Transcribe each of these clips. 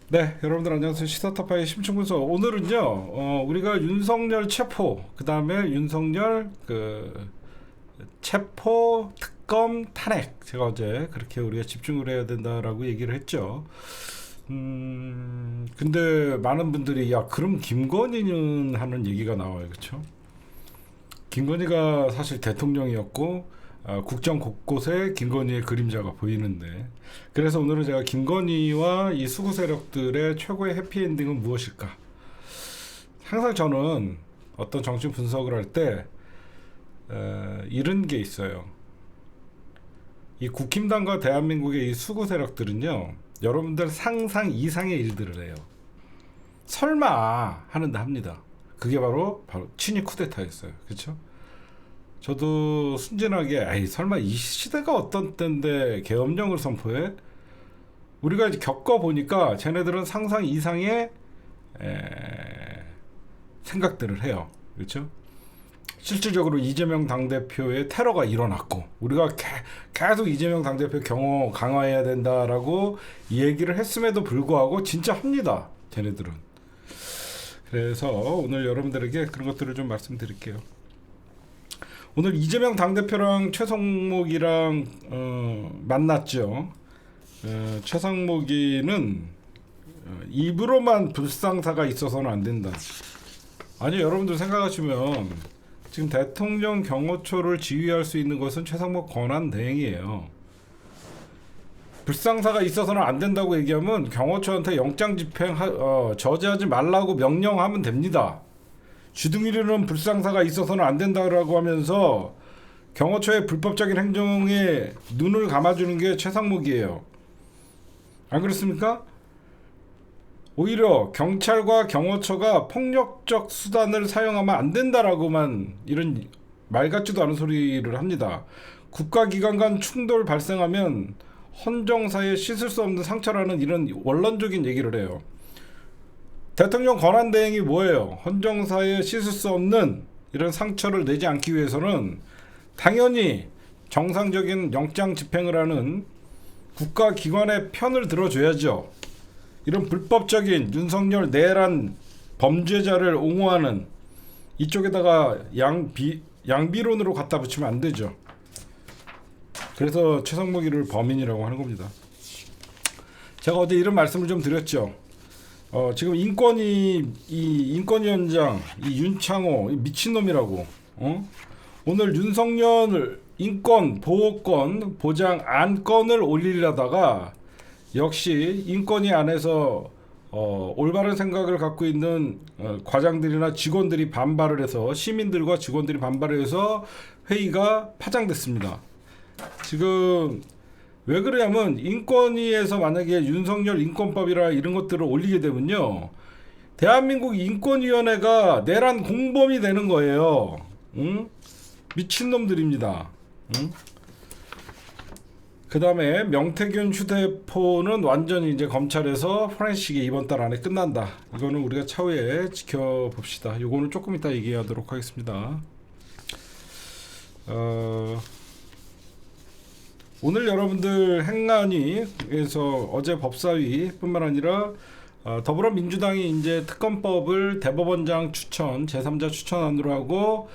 네, 여러분들 안녕하세요. 시사타파의 심층분석. 오늘은요, 우리가 윤석열 체포, 그 다음에 윤석열 체포 특검 탄핵. 제가 어제 그렇게 우리가 집중을 해야 된다라고 얘기를 했죠. 근데 많은 분들이 야, 그럼 김건희는 하는 얘기가 나와요, 그렇죠? 김건희가 사실 대통령이었고 국정 곳곳에 김건희의 그림자가 보이는데, 그래서 오늘은 제가 김건희와 이 수구 세력들의 최고의 해피엔딩은 무엇일까? 항상 저는 어떤 정치 분석을 할 때 이런 게 있어요. 이 국힘당과 대한민국의 이 수구 세력들은요, 여러분들 상상 이상의 일들을 해요. 설마 하는데 합니다. 그게 바로 친이 쿠데타였어요. 그렇죠? 저도 순진하게 에이 설마 이 시대가 어떤 때인데 계엄령을 선포해? 우리가 이제 겪어보니까 쟤네들은 상상 이상의 에, 생각들을 해요. 그렇죠? 실질적으로 이재명 당대표의 테러가 일어났고 우리가 계속 이재명 당대표 경호 강화해야 된다라고 얘기를 했음에도 불구하고 진짜 합니다. 쟤네들은. 그래서 오늘 여러분들에게 그런 것들을 좀 말씀드릴게요. 오늘 이재명 당대표랑 최성목이랑 만났죠. 최성목이는 입으로만 불상사가 있어서는 안 된다. 아니, 여러분들 생각하시면 지금 대통령 경호처를 지휘할 수 있는 것은 최성목 권한대행이에요. 불상사가 있어서는 안 된다고 얘기하면 경호처한테 영장 집행 저지하지 말라고 명령하면 됩니다. 주둥이로는 불상사가 있어서는 안 된다라고 하면서 경호처의 불법적인 행정에 눈을 감아주는 게 최상목이에요. 안 그렇습니까? 오히려 경찰과 경호처가 폭력적 수단을 사용하면 안 된다라고만 이런 말 같지도 않은 소리를 합니다. 국가기관 간 충돌 발생하면 헌정사에 씻을 수 없는 상처라는 이런 원론적인 얘기를 해요. 대통령 권한대행이 뭐예요? 헌정사에 씻을 수 없는 이런 상처를 내지 않기 위해서는 당연히 정상적인 영장 집행을 하는 국가기관의 편을 들어줘야죠. 이런 불법적인 윤석열 내란 범죄자를 옹호하는 이쪽에다가 양비론으로 갖다 붙이면 안 되죠. 그래서 최성목이를 범인이라고 하는 겁니다. 제가 어제 이런 말씀을 좀 드렸죠. 지금 인권위원장 이 윤창호 이 미친놈이라고 오늘 윤석열 인권 보호권 보장 안건을 올리려다가 역시 인권위 안에서 올바른 생각을 갖고 있는 과장들이나 직원들이 반발을 해서 시민들과 직원들이 반발을 해서 회의가 파장됐습니다. 지금 왜 그러냐면 인권위에서 만약에 윤석열 인권법이라 이런 것들을 올리게 되면요, 대한민국 인권위원회가 내란 공범이 되는 거예요. 응? 미친놈들입니다. 응? 그 다음에 명태균 휴대폰은 완전히 이제 검찰에서 포렌식이 이번 달 안에 끝난다. 이거는 우리가 차후에 지켜봅시다. 이거는 조금 이따 얘기하도록 하겠습니다. 오늘 여러분들 행안위에서 어제 법사위뿐만 아니라 더불어민주당이 이제 특검법을 대법원장 추천, 제3자 추천안으로 하고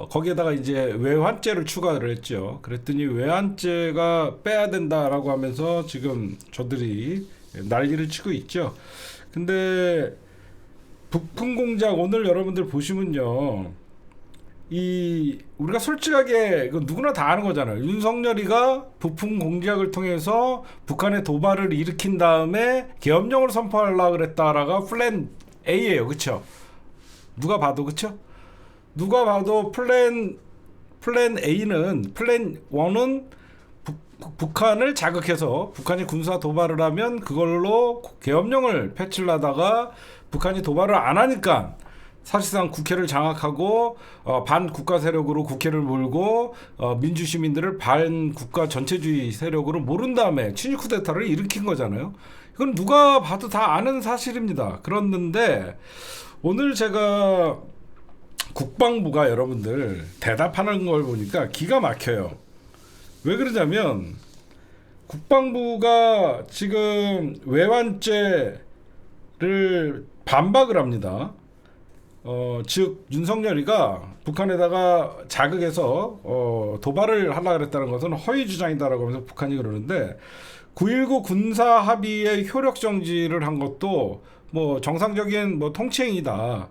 거기에다가 이제 외환죄를 추가를 했죠. 그랬더니 외환죄가 빼야 된다라고 하면서 지금 저들이 난리를 치고 있죠. 근데 부품 공작 오늘 여러분들 보시면요, 우리가 솔직하게 누구나 다 아는 거잖아요. 윤석열이가 부품 공작을 통해서 북한의 도발을 일으킨 다음에 계엄령을 선포하려고 그랬다라가 플랜 A예요. 그쵸? 누가 봐도. 그쵸? 누가 봐도 플랜 A는, 플랜 1은 북한을 자극해서 북한이 군사 도발을 하면 그걸로 계엄령을 패치를 하다가 북한이 도발을 안 하니까 사실상 국회를 장악하고 반국가 세력으로 국회를 몰고 민주시민들을 반국가 전체주의 세력으로 모른 다음에 친일 쿠데타를 일으킨 거잖아요. 이건 누가 봐도 다 아는 사실입니다. 그런데 오늘 제가 국방부가 여러분들 대답하는 걸 보니까 기가 막혀요. 왜 그러냐면 국방부가 지금 외환죄를 반박을 합니다. 즉 윤석열이가 북한에다가 자극해서 도발을 하려고 그랬다는 것은 허위 주장이다라고 하면서 북한이 그러는데 9.19 군사 합의의 효력 정지를 한 것도 뭐 정상적인 뭐 통치행위다.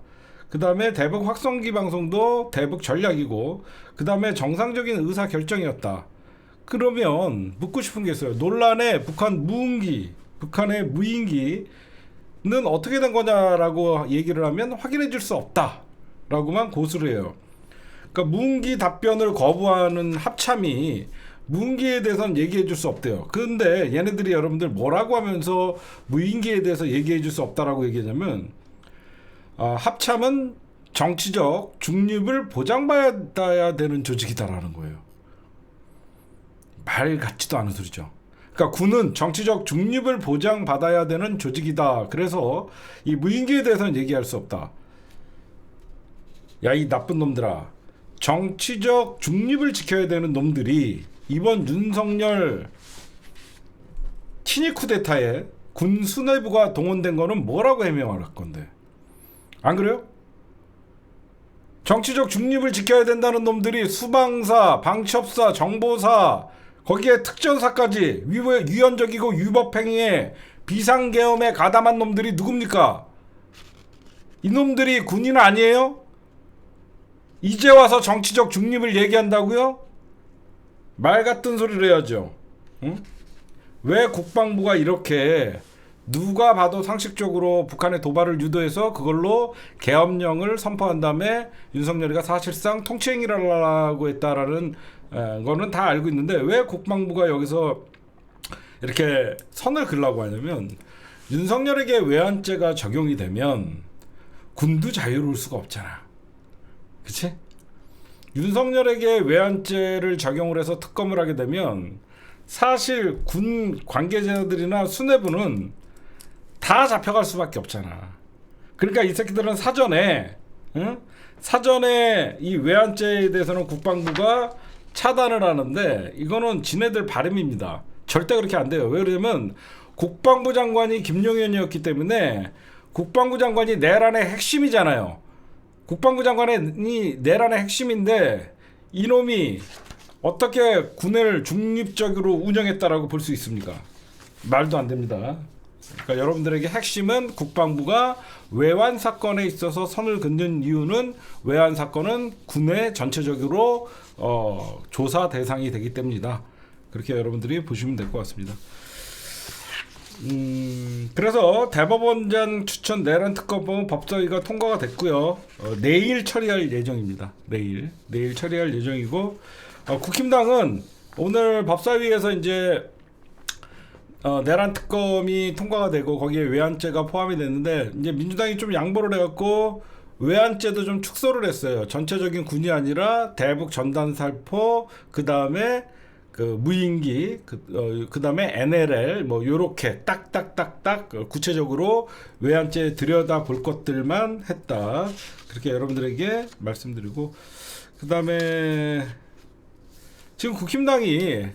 그 다음에 대북 확성기 방송도 대북 전략이고, 그 다음에 정상적인 의사 결정이었다. 그러면 묻고 싶은 게 있어요. 논란의 북한의 무인기는 어떻게 된 거냐라고 얘기를 하면 확인해 줄 수 없다라고만 고수를 해요. 그러니까 무인기 답변을 거부하는 합참이 무인기에 대해서는 얘기해 줄 수 없대요. 그런데 얘네들이 여러분들 뭐라고 하면서 무인기에 대해서 얘기해 줄 수 없다라고 얘기하냐면, 합참은 정치적 중립을 보장받아야 되는 조직이다라는 거예요. 말 같지도 않은 소리죠. 그러니까 군은 정치적 중립을 보장받아야 되는 조직이다. 그래서 이 무인기에 대해서는 얘기할 수 없다. 야, 이 나쁜 놈들아. 정치적 중립을 지켜야 되는 놈들이 이번 윤석열 친위 쿠데타에 군 수뇌부가 동원된 거는 뭐라고 해명할 건데? 안 그래요? 정치적 중립을 지켜야 된다는 놈들이 수방사, 방첩사, 정보사, 거기에 특전사까지 위헌적이고 위법행위에 비상계엄에 가담한 놈들이 누굽니까? 이 놈들이 군인 아니에요? 이제 와서 정치적 중립을 얘기한다고요? 말 같은 소리를 해야죠. 응? 왜 국방부가 이렇게 누가 봐도 상식적으로 북한의 도발을 유도해서 그걸로 계엄령을 선포한 다음에 윤석열이가 사실상 통치행위를 하려고 했다라는 거는 다 알고 있는데, 왜 국방부가 여기서 이렇게 선을 그으려고 하냐면, 윤석열에게 외환죄가 적용이 되면 군도 자유로울 수가 없잖아. 그치? 윤석열에게 외환죄를 적용을 해서 특검을 하게 되면 사실 군 관계자들이나 수뇌부는 다 잡혀갈 수밖에 없잖아. 그러니까 이 새끼들은 사전에 이 외환죄에 대해서는 국방부가 차단을 하는데, 이거는 지네들 바람입니다. 절대 그렇게 안 돼요. 왜 그러냐면 국방부 장관이 김용현이었기 때문에, 국방부 장관이 내란의 핵심이잖아요. 국방부 장관이 내란의 핵심인데 이놈이 어떻게 군을 중립적으로 운영했다라고 볼 수 있습니까? 말도 안 됩니다. 그러니까 여러분들에게 핵심은 국방부가 외환 사건에 있어서 선을 긋는 이유는, 외환 사건은 군의 전체적으로 조사 대상이 되기 때문이다. 그렇게 여러분들이 보시면 될 것 같습니다. 그래서 대법원장 추천 내란 특검법은 법사위가 통과가 됐고요. 내일 처리할 예정입니다. 내일 처리할 예정이고, 국힘당은 오늘 법사위에서 이제 내란 특검이 통과가 되고 거기에 외환죄가 포함이 됐는데, 이제 민주당이 좀 양보를 해갖고 외환죄도 좀 축소를 했어요. 전체적인 군이 아니라 대북 전단 살포, 그 다음에 그 무인기, 그 다음에 NLL 뭐 요렇게 딱딱딱딱 구체적으로 외환죄 들여다 볼 것들만 했다. 그렇게 여러분들에게 말씀드리고, 그 다음에 지금 국힘당이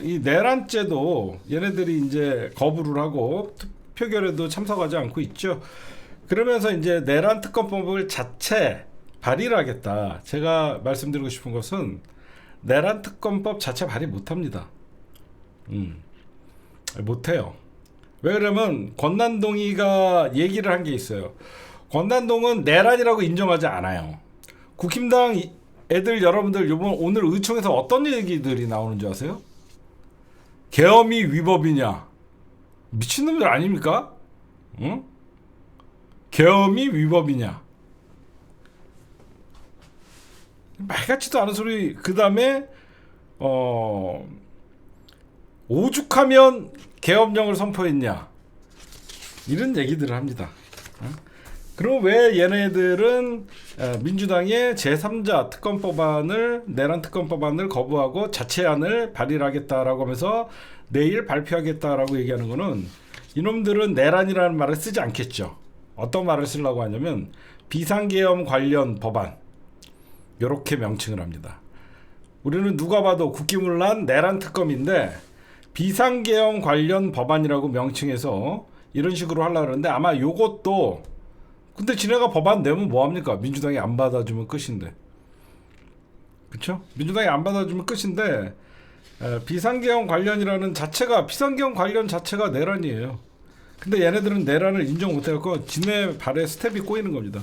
이 내란죄도 얘네들이 이제 거부를 하고 투표결에도 참석하지 않고 있죠. 그러면서 이제 내란 특검법을 자체 발의를 하겠다. 제가 말씀드리고 싶은 것은, 내란 특검법 자체 발의 못합니다. 못해요. 왜 그러면 권난동이가 얘기를 한 게 있어요. 권난동은 내란이라고 인정하지 않아요. 국힘당 애들 여러분들 오늘 의총에서 어떤 얘기들이 나오는 줄 아세요? 계엄이 위법이냐? 미친놈들 아닙니까? 응? 계엄이 위법이냐? 말 같지도 않은 소리. 그 다음에 오죽하면 계엄령을 선포했냐, 이런 얘기들을 합니다. 그럼 왜 얘네들은 민주당의 제3자 특검법안을, 내란 특검법안을 거부하고 자체안을 발의를 하겠다라고 하면서 내일 발표하겠다라고 얘기하는 거는, 이놈들은 내란이라는 말을 쓰지 않겠죠. 어떤 말을 쓰려고 하냐면 비상계엄 관련 법안, 이렇게 명칭을 합니다. 우리는 누가 봐도 국기문란 내란 특검인데 비상계엄 관련 법안이라고 명칭해서 이런 식으로 하려고 그러는데 아마 요것도 근데 지네가 법안 내면 뭐합니까? 민주당이 안 받아주면 끝인데 그쵸? 민주당이 안 받아주면 끝인데 비상계엄 관련이라는 자체가 비상계엄 관련 자체가 내란이에요. 근데 얘네들은 내란을 인정 못해갖고 지네 발에 스텝이 꼬이는 겁니다.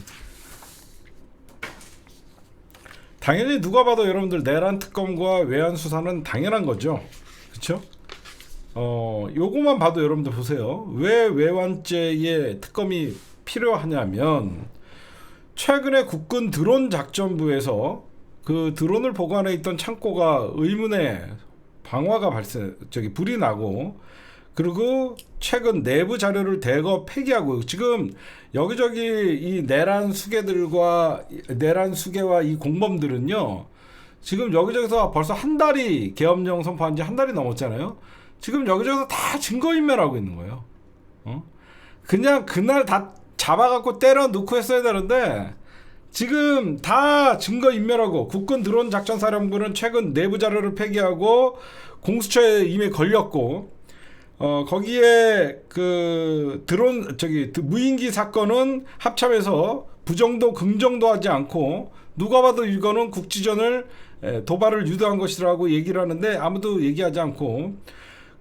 당연히 누가 봐도 여러분들 내란 특검과 외환 수사는 당연한 거죠. 그쵸? 요거만 봐도 여러분들 보세요. 왜 외환죄의 특검이 필요하냐면 최근에 국군 드론 작전부에서 그 드론을 보관해 있던 창고가 의문의 방화가 불이 나고 그리고 최근 내부 자료를 대거 폐기하고 지금 여기저기 이 내란 수개와 이 공범들은요 지금 여기저기서 벌써 한 달이 계엄령 선포한 지 한 달이 넘었잖아요. 지금 여기저기서 다 증거인멸하고 있는 거예요. 그냥 그날 다 잡아갖고 때려 넣고 했어야 되는데 지금 다 증거인멸하고 국군 드론 작전사령부는 최근 내부 자료를 폐기하고 공수처에 이미 걸렸고 거기에 그 드론 무인기 사건은 합참에서 부정도 긍정도 하지 않고 누가 봐도 이거는 국지전을 도발을 유도한 것이라고 얘기를 하는데 아무도 얘기하지 않고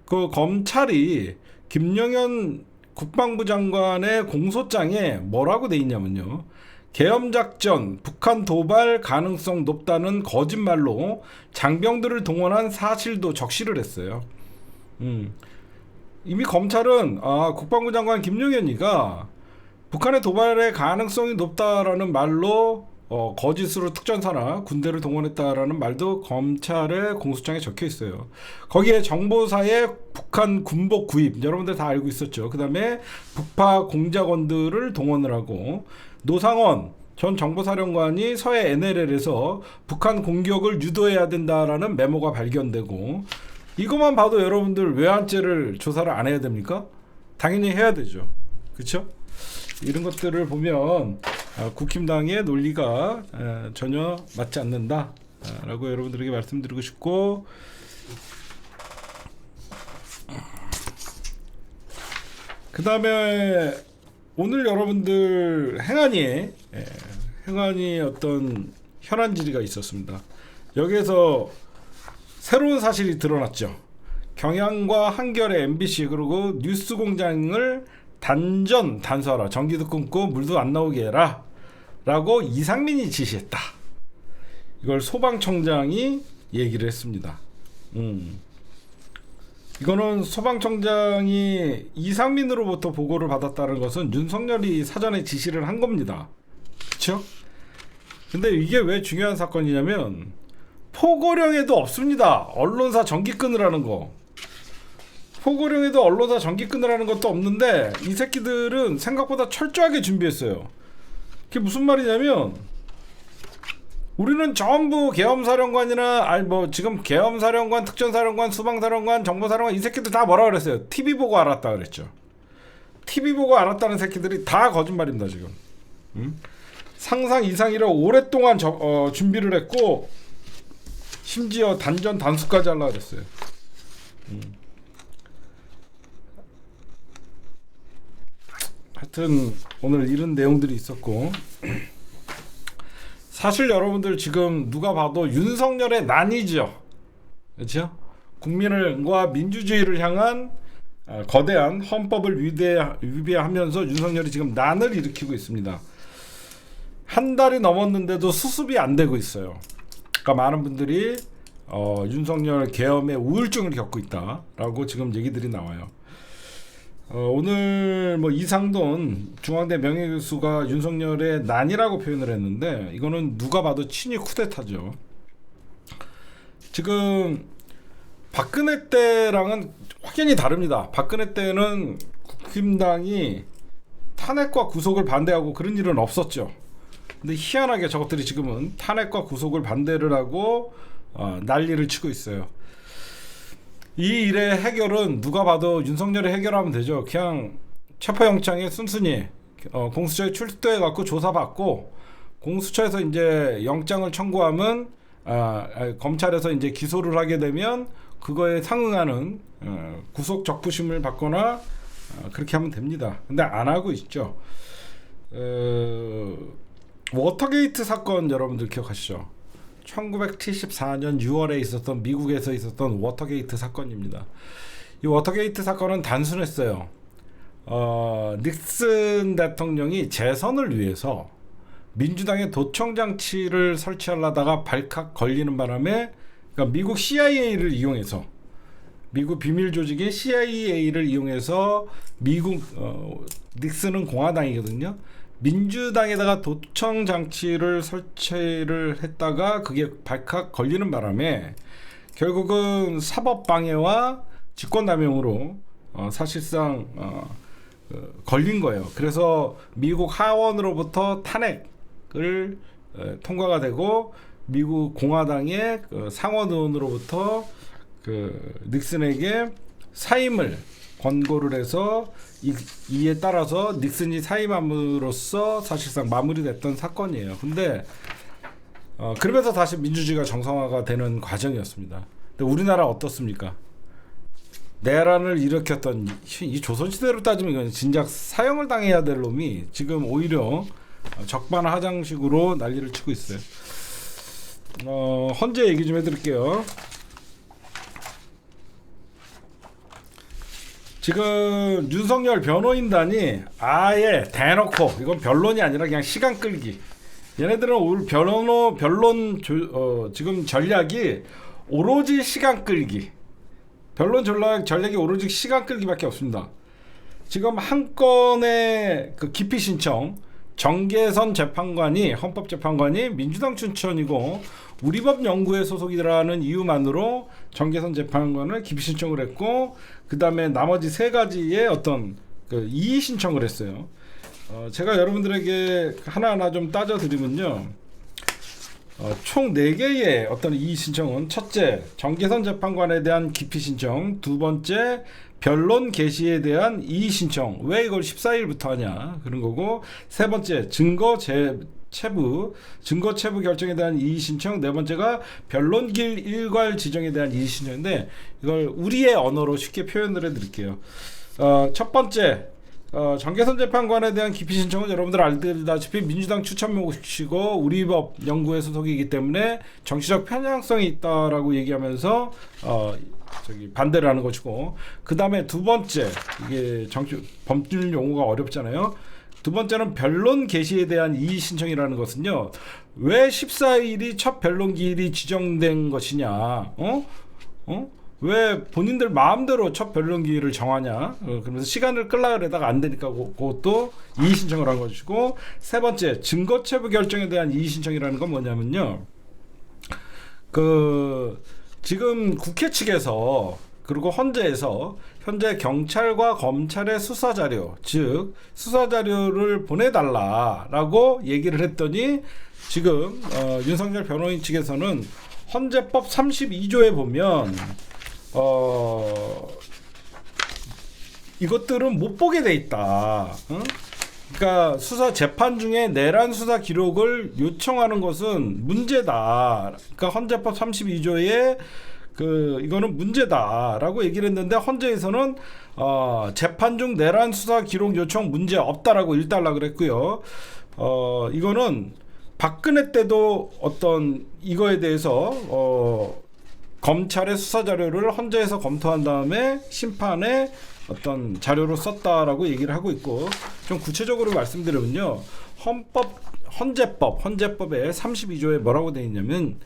그 검찰이 김영현 국방부 장관의 공소장에 뭐라고 돼 있냐면요. 계엄작전, 북한 도발 가능성 높다는 거짓말로 장병들을 동원한 사실도 적시를 했어요. 이미 검찰은 국방부 장관 김용현이가 북한의 도발의 가능성이 높다라는 말로 거짓으로 특전사나 군대를 동원했다라는 말도 검찰의 공소장에 적혀 있어요. 거기에 정보사의 북한 군복 구입 여러분들 다 알고 있었죠. 그 다음에 북파 공작원들을 동원을 하고 노상원 전 정보사령관이 서해 NLL에서 북한 공격을 유도해야 된다라는 메모가 발견되고 이것만 봐도 여러분들 외환죄를 조사를 안 해야 됩니까? 당연히 해야 되죠. 그렇죠? 이런 것들을 보면 국힘당의 논리가 전혀 맞지 않는다 라고 여러분들에게 말씀드리고 싶고 그 다음에 오늘 여러분들 행안위에 어떤 현안 질의가 있었습니다. 여기에서 새로운 사실이 드러났죠. 경향과 한겨레, MBC 그리고 뉴스공장을 단서하라. 전기도 끊고 물도 안 나오게 해라. 라고 이상민이 지시했다. 이걸 소방청장이 얘기를 했습니다. 이거는 소방청장이 이상민으로부터 보고를 받았다는 것은 윤석열이 사전에 지시를 한 겁니다. 그렇죠? 근데 이게 왜 중요한 사건이냐면 포고령에도 없습니다. 언론사 전기 끊으라는 거. 포고령에도 언론사 전기 끊으라는 것도 없는데 이 새끼들은 생각보다 철저하게 준비했어요. 그게 무슨 말이냐면 우리는 전부 계엄사령관이나 지금 계엄사령관, 특전사령관, 수방사령관, 정보사령관 이 새끼들 다 뭐라 그랬어요? TV 보고 알았다 그랬죠. TV 보고 알았다는 새끼들이 다 거짓말입니다 지금. 상상 이상이라 오랫동안 준비를 했고 심지어 단전 단수까지 하려고 그랬어요. 하여튼 오늘 이런 내용들이 있었고 사실 여러분들 지금 누가 봐도 윤석열의 난이죠. 그렇죠? 국민과 민주주의를 향한 거대한 헌법을 위배하면서 윤석열이 지금 난을 일으키고 있습니다. 한 달이 넘었는데도 수습이 안 되고 있어요. 그러니까 많은 분들이 윤석열 계엄의 우울증을 겪고 있다라고 지금 얘기들이 나와요. 오늘 이상돈 중앙대 명예교수가 윤석열의 난이라고 표현을 했는데 이거는 누가 봐도 친위 쿠데타죠. 지금 박근혜 때랑은 확연히 다릅니다. 박근혜 때는 국힘당이 탄핵과 구속을 반대하고 그런 일은 없었죠. 근데 희한하게 저것들이 지금은 탄핵과 구속을 반대를 하고 난리를 치고 있어요. 이 일의 해결은 누가 봐도 윤석열이 해결하면 되죠. 그냥 체포영장에 순순히 공수처에 출두해 갖고 조사받고 공수처에서 이제 영장을 청구하면 검찰에서 이제 기소를 하게 되면 그거에 상응하는 구속 적부심을 받거나 그렇게 하면 됩니다. 근데 안 하고 있죠. 워터게이트 사건 여러분들 기억하시죠? 1974년 6월에 있었던 미국에서 있었던 워터게이트 사건입니다. 이 워터게이트 사건은 단순했어요. 닉슨 대통령이 재선을 위해서 민주당의 도청장치를 설치하려다가 발칵 걸리는 바람에, 그러니까 미국 CIA를 이용해서, 미국 비밀 조직인 CIA를 이용해서 미국 닉슨은 공화당이거든요. 민주당에다가 도청장치를 설치를 했다가 그게 발칵 걸리는 바람에 결국은 사법방해와 직권남용으로 사실상 걸린 거예요. 그래서 미국 하원으로부터 탄핵을 통과가 되고 미국 공화당의 상원 의원으로부터 닉슨에게 사임을 권고를 해서 이에 따라서 닉슨이 사임함으로써 사실상 마무리됐던 사건이에요. 근데 그러면서 다시 민주주의가 정상화가 되는 과정이었습니다. 근데 우리나라 어떻습니까? 내란을 일으켰던 이 조선시대로 따지면 이건 진작 사형을 당해야 될 놈이 지금 오히려 적반하장식으로 난리를 치고 있어요. 헌재 얘기 좀 해드릴게요. 지금 윤석열 변호인단이 아예 대놓고, 이건 변론이 아니라 그냥 시간 끌기, 얘네들은 올 변론 지금 전략이 오로지 시간 끌기, 변론 전략이 오로지 시간 끌기밖에 없습니다. 지금 한 건의 그 기피 신청, 정계선 재판관이, 헌법재판관이 민주당 춘천이고 우리법연구회 소속이라는 이유만으로 정계선 재판관을 기피 신청을 했고, 그 다음에 나머지 세 가지의 어떤 이의 신청을 했어요. 제가 여러분들에게 하나하나 좀 따져드리면요, 총 4개의 어떤 이의 신청은, 첫째, 정계선 재판관에 대한 기피 신청, 두 번째, 변론 개시에 대한 이의 신청, 왜 이걸 14일부터 하냐 그런 거고, 세 번째, 증거 체부 결정에 대한 이의 신청, 네 번째가 변론길 일괄 지정에 대한 이의 신청인데, 이걸 우리의 언어로 쉽게 표현을 해드릴게요. 첫 번째, 정계선 재판관에 대한 기피 신청은 여러분들 알다시피 민주당 추천 몫이고 우리법 연구회 소속이기 때문에 정치적 편향성이 있다라고 얘기하면서 반대를 하는 것이고, 그 다음에 두 번째, 이게 법률 용어가 어렵잖아요. 두 번째는 변론 개시에 대한 이의 신청이라는 것은요, 왜 14일이 첫 변론 기일이 지정된 것이냐, 왜 본인들 마음대로 첫 변론 기일을 정하냐, 그러면서 시간을 끌라 그러다가 안 되니까 그것도 이의 신청을 한 것이고, 세 번째, 증거 체부 결정에 대한 이의 신청이라는 건 뭐냐면요, 지금 국회 측에서 그리고 헌재에서 현재 경찰과 검찰의 수사 자료, 즉 수사 자료를 보내달라라고 얘기를 했더니, 지금 윤석열 변호인 측에서는 헌재법 32조에 보면 이것들은 못 보게 돼 있다. 그러니까 수사 재판 중에 내란 수사 기록을 요청하는 것은 문제다. 그러니까 헌재법 32조에 이거는 문제다라고 얘기를 했는데, 헌재에서는 재판 중 내란 수사 기록 요청 문제 없다라고 일달라 그랬고요. 이거는 박근혜 때도 어떤 이거에 대해서 검찰의 수사 자료를 헌재에서 검토한 다음에 심판에 어떤 자료로 썼다라고 얘기를 하고 있고, 좀 구체적으로 말씀드리면요, 헌재법의 32조에 뭐라고 되어 있냐면,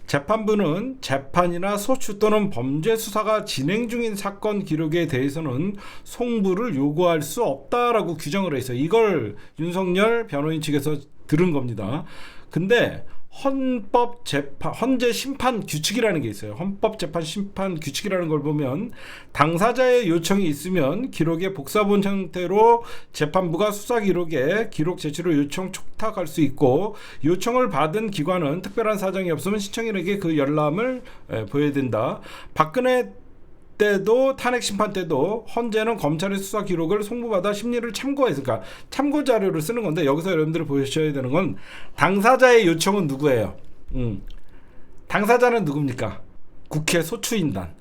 재판부는 재판이나 소추 또는 범죄 수사가 진행 중인 사건 기록에 대해서는 송부를 요구할 수 없다라고 규정을 했어요. 이걸 윤석열 변호인 측에서 들은 겁니다. 근데 헌재 심판 규칙이라는 게 있어요. 헌법 재판 심판 규칙이라는 걸 보면, 당사자의 요청이 있으면 기록의 복사본 형태로 재판부가 수사 기록에 기록 제출을 요청 촉탁할 수 있고, 요청을 받은 기관은 특별한 사정이 없으면 신청인에게 그 열람을 보여야 된다. 박근혜 때도, 탄핵 심판 때도 헌재는 검찰의 수사 기록을 송부받아 심리를 참고해서, 그러니까 참고 자료를 쓰는 건데, 여기서 여러분들이 보셔야 되는 건, 당사자의 요청은 누구예요? 당사자는 누굽니까? 국회 소추인단.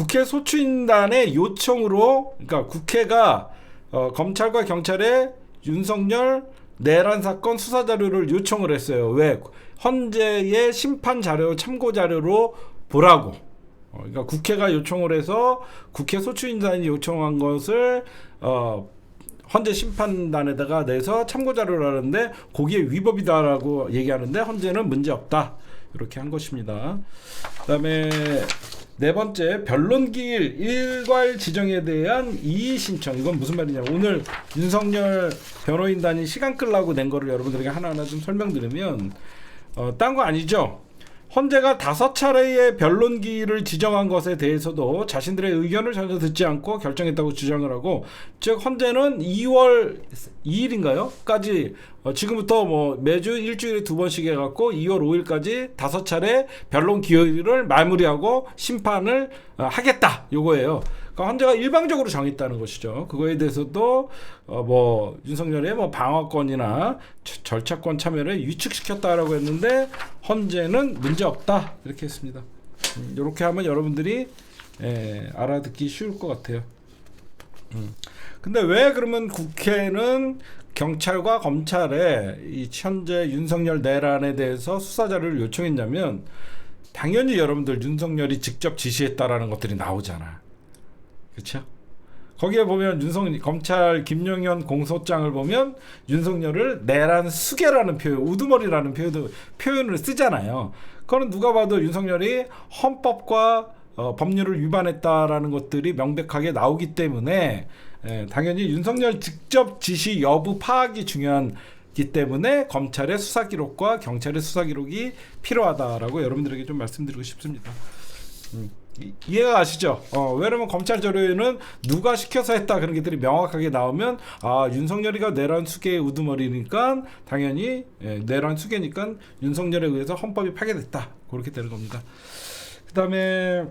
국회 소추인단의 요청으로, 그러니까 국회가 검찰과 경찰에 윤석열 내란 사건 수사 자료를 요청을 했어요. 왜? 헌재의 심판 자료, 참고 자료로 보라고. 그러니까 국회가 요청을 해서 국회 소추인단이 요청한 것을 헌재 심판단에다가 내서 참고 자료를 하는데 거기에 위법이다라고 얘기하는데 헌재는 문제 없다. 이렇게 한 것입니다. 그다음에 네 번째, 변론기일 일괄 지정에 대한 이의 신청. 이건 무슨 말이냐? 오늘 윤석열 변호인단이 시간 끌라고 낸 거를 여러분들에게 하나하나 좀 설명드리면 딴 거 아니죠? 헌재가 5차례의 변론기일을 지정한 것에 대해서도 자신들의 의견을 전혀 듣지 않고 결정했다고 주장을 하고, 즉 헌재는 2월 2일인가요? 까지 지금부터 뭐 매주 일주일에 2번씩 해갖고 2월 5일까지 5차례 변론기일을 마무리하고 심판을 하겠다, 요거예요. 그러니까 헌재가 일방적으로 정했다는 것이죠. 그거에 대해서도 뭐 윤석열의 뭐 방어권이나 절차권 참여를 위축시켰다라고 했는데 헌재는 문제 없다, 이렇게 했습니다. 이렇게 하면 여러분들이 알아듣기 쉬울 것 같아요. 근데 왜 그러면 국회는 경찰과 검찰에 이 현재 윤석열 내란에 대해서 수사 자료를 요청했냐면, 당연히 여러분들 윤석열이 직접 지시했다라는 것들이 나오잖아. 그렇죠? 거기에 보면 검찰 김용현 공소장을 보면 윤석열을 내란 수괴라는 표현, 우두머리라는 표현을 쓰잖아요. 그거는 누가 봐도 윤석열이 헌법과 법률을 위반했다라는 것들이 명백하게 나오기 때문에 당연히 윤석열 직접 지시 여부 파악이 중요하기 때문에 검찰의 수사 기록과 경찰의 수사 기록이 필요하다라고 여러분들에게 좀 말씀드리고 싶습니다. 이해가 가시죠? 왜냐면 검찰 자료에는 누가 시켜서 했다 그런 것들이 명확하게 나오면 윤석열이가 내란 수괴의 우두머리니까 당연히 내란 수괴니까 윤석열에 의해서 헌법이 파괴됐다, 그렇게 되는 겁니다. 그 다음에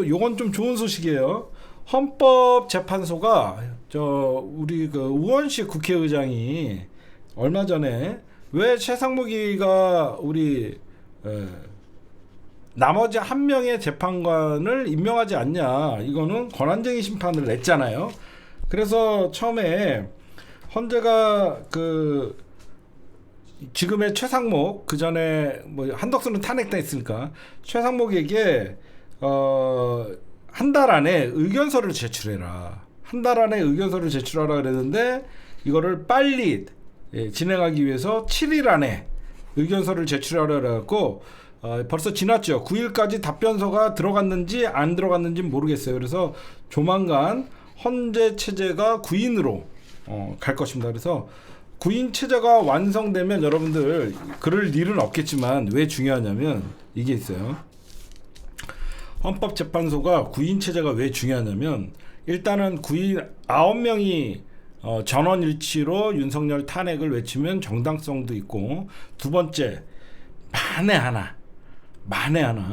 요건 좀 좋은 소식이에요. 헌법재판소가 우리 그 우원식 국회의장이 얼마 전에 왜 최상무기가 우리 나머지 한 명의 재판관을 임명하지 않냐, 이거는 권한쟁의 심판을 냈잖아요. 그래서 처음에 헌재가 그 지금의 최상목, 그 전에 뭐 한덕수는 탄핵당했으니까 최상목에게 한 달 안에 의견서를 제출해라, 한 달 안에 의견서를 제출하라 그랬는데, 이거를 빨리 진행하기 위해서 7일 안에 의견서를 제출하라 그래갖고 벌써 지났죠. 9일까지 답변서가 들어갔는지 안 들어갔는지 모르겠어요. 그래서 조만간 헌재 체제가 9인으로 갈 것입니다. 그래서 9인 체제가 완성되면 여러분들 그럴 일은 없겠지만 왜 중요하냐면 이게 있어요. 헌법재판소가 9인 체제가 왜 중요하냐면, 일단은 9인 9명이 전원일치로 윤석열 탄핵을 외치면 정당성도 있고, 두 번째, 만에 하나 4월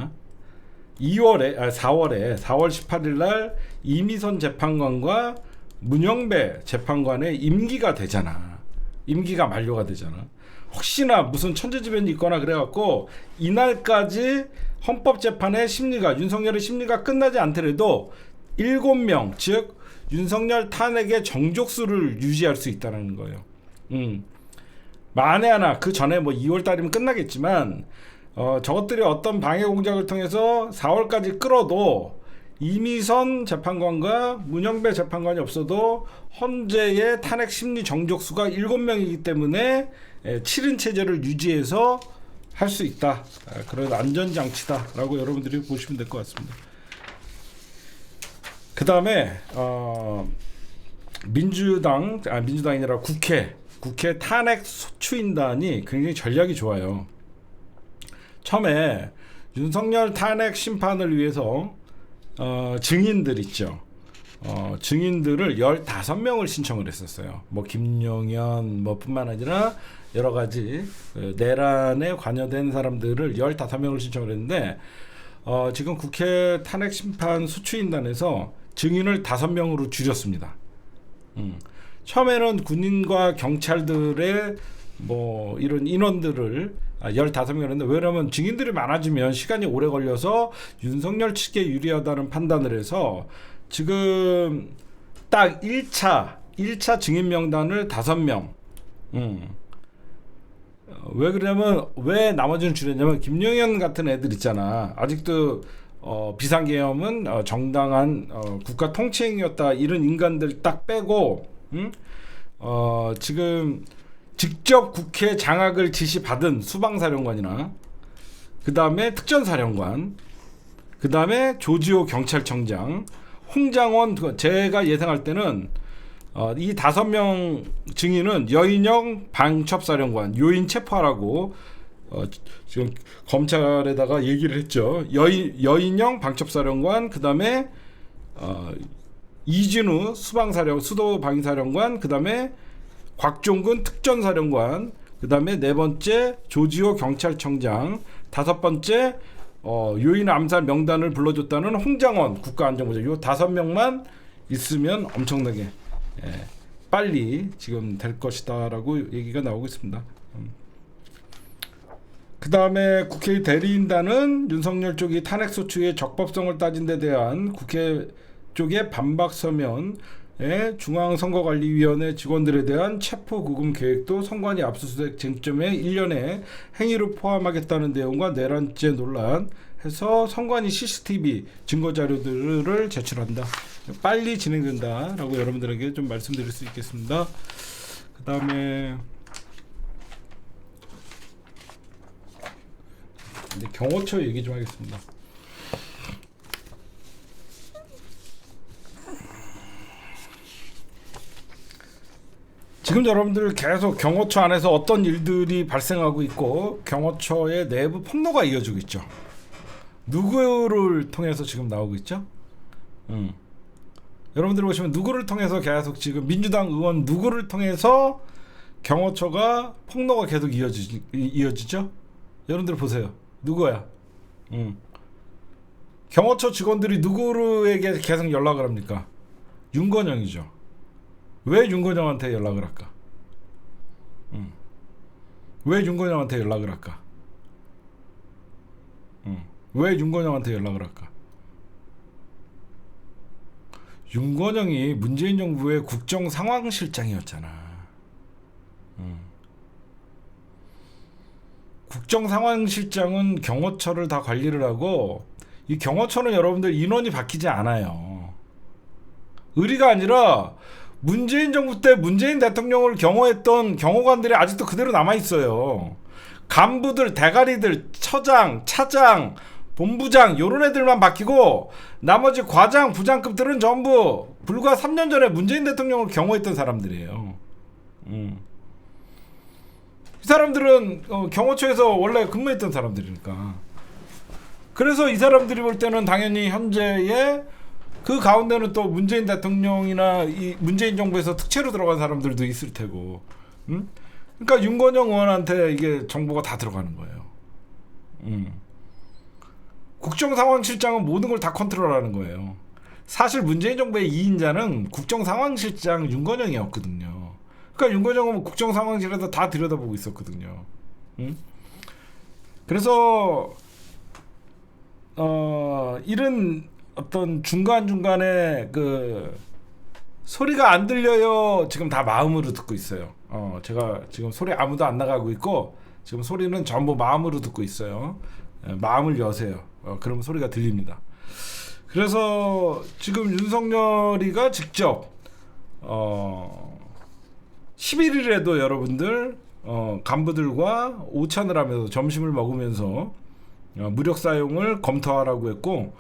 18일 날 이미선 재판관과 문영배 재판관의 임기가 되잖아. 임기가 만료가 되잖아. 혹시나 무슨 천재지변이 있거나 그래갖고 이날까지 헌법재판의 심리가, 윤석열의 심리가 끝나지 않더라도 7명, 즉 윤석열 탄핵의 정족수를 유지할 수 있다는 거예요. 만에 하나, 그 전에 뭐 2월달이면 끝나겠지만 저것들이 어떤 방해 공작을 통해서 4월까지 끌어도 이미선 재판관과 문영배 재판관이 없어도 헌재의 탄핵 심리 정족수가 7명이기 때문에 7인 체제를 유지해서 할 수 있다. 그런 안전장치다라고 여러분들이 보시면 될 것 같습니다. 그 다음에 민주당이 아니라 국회 탄핵 소추인단이 굉장히 전략이 좋아요. 처음에 윤석열 탄핵 심판을 위해서 증인들 있죠. 증인들을 15명을 신청을 했었어요. 뭐 김용현 뿐만 아니라 여러 가지 내란에 관여된 사람들을 15명을 신청을 했는데, 지금 국회 탄핵 심판 소추인단에서 증인을 5명으로 줄였습니다. 처음에는 군인과 경찰들의 뭐 이런 인원들을 15명이었는데, 왜냐면 증인들이 많아지면 시간이 오래 걸려서 윤석열 측에 유리하다는 판단을 해서 지금 딱 1차 증인 명단을 5명. 왜 그러냐면, 왜 나머지는 줄였냐면, 김용현 같은 애들 있잖아. 아직도 비상계엄은 정당한 국가 통치행위였다, 이런 인간들 딱 빼고, 지금 직접 국회 장악을 지시받은 수방사령관이나, 그 다음에 특전사령관, 그 다음에 조지호 경찰청장, 홍장원, 제가 예상할 때는 이 5명 증인은 여인영 방첩사령관 요인 체포하라고 지금 검찰에다가 얘기를 했죠. 여인영 방첩사령관, 그 다음에 이진우 수도방위사령관, 그 다음에 곽종근 특전사령관, 그 다음에 4번째 조지호 경찰청장, 5번째 요인 암살 명단을 불러줬다는 홍장원 국가안전보장, 요 5명만 있으면 엄청나게 빨리 지금 될 것이다라고 얘기가 나오고 있습니다. 그 다음에 국회 대리인단은 윤석열 쪽이 탄핵소추의 적법성을 따진 데 대한 국회 쪽의 반박 서면에 중앙선거관리위원회 직원들에 대한 체포 구금 계획도 선관위 압수수색 쟁점의 일련의 행위를 포함하겠다는 내용과 내란죄 논란 해서 선관위 CCTV 증거자료들을 제출한다. 빨리 진행된다라고 여러분들에게 좀 말씀드릴 수 있겠습니다. 그 다음에 경호처 얘기 좀 하겠습니다. 지금 여러분들 계속 경호처 안에서 어떤 일들이 발생하고 있고, 경호처의 내부 폭로가 이어지고 있죠. 누구를 통해서 지금 나오고 있죠? 여러분들 보시면 누구를 통해서 계속 지금 민주당 의원 누구를 통해서 경호처가 폭로가 계속 이어지죠? 여러분들 보세요. 누구야? 경호처 직원들이 누구에게 계속 연락을 합니까? 윤건영이죠. 왜 윤건영한테 연락을 할까? 왜 윤건영한테 연락을 할까? 왜 윤건영한테 연락을 할까? 윤건영이 문재인 정부의 국정상황실장이었잖아. 국정상황실장은 경호처를 다 관리를 하고, 이 경호처는 여러분들 인원이 바뀌지 않아요. 의리가 아니라 문재인 정부 때 문재인 대통령을 경호했던 경호관들이 아직도 그대로 남아있어요. 간부들, 대가리들, 처장, 차장, 본부장 요런 애들만 바뀌고, 나머지 과장, 부장급들은 전부 불과 3년 전에 문재인 대통령을 경호했던 사람들이에요. 이 사람들은 경호처에서 원래 근무했던 사람들이니까. 그래서 이 사람들이 볼 때는 당연히 현재의 그 가운데는 또 문재인 대통령이나 이 문재인 정부에서 특채로 들어간 사람들도 있을 테고, 그러니까 윤건영 의원한테 이게 정보가 다 들어가는 거예요. 국정상황실장은 모든 걸 다 컨트롤하는 거예요. 사실 문재인 정부의 2인자는 국정상황실장 윤건영이었거든요. 그러니까 윤건영은 국정상황실에서 다 들여다보고 있었거든요. 그래서 이런 어떤 중간중간에 그 소리가 안 들려요. 지금 다 마음으로 듣고 있어요. 제가 지금 소리 아무도 안 나가고 있고, 지금 소리는 전부 마음으로 듣고 있어요. 마음을 여세요. 그러면 소리가 들립니다. 그래서 지금 윤석열이가 직접 11일에도 여러분들 간부들과 오찬을 하면서 점심을 먹으면서 무력 사용을 검토하라고 했고,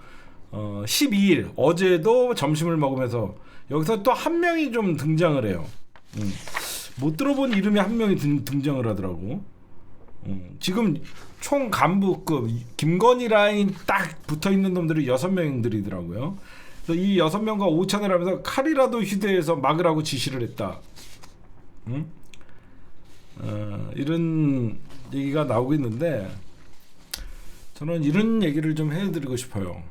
12일 어제도 점심을 먹으면서 여기서 또 한 명이 좀 등장을 해요. 못 들어본 이름이 한 명이 등장을 하더라고. 지금 총 간부급 김건희 라인 딱 붙어있는 놈들이 6명들이더라고요. 그래서 이 6명과 오찬을 하면서 칼이라도 휴대해서 막으라고 지시를 했다. 이런 얘기가 나오고 있는데, 저는 이런 얘기를 좀 해드리고 싶어요.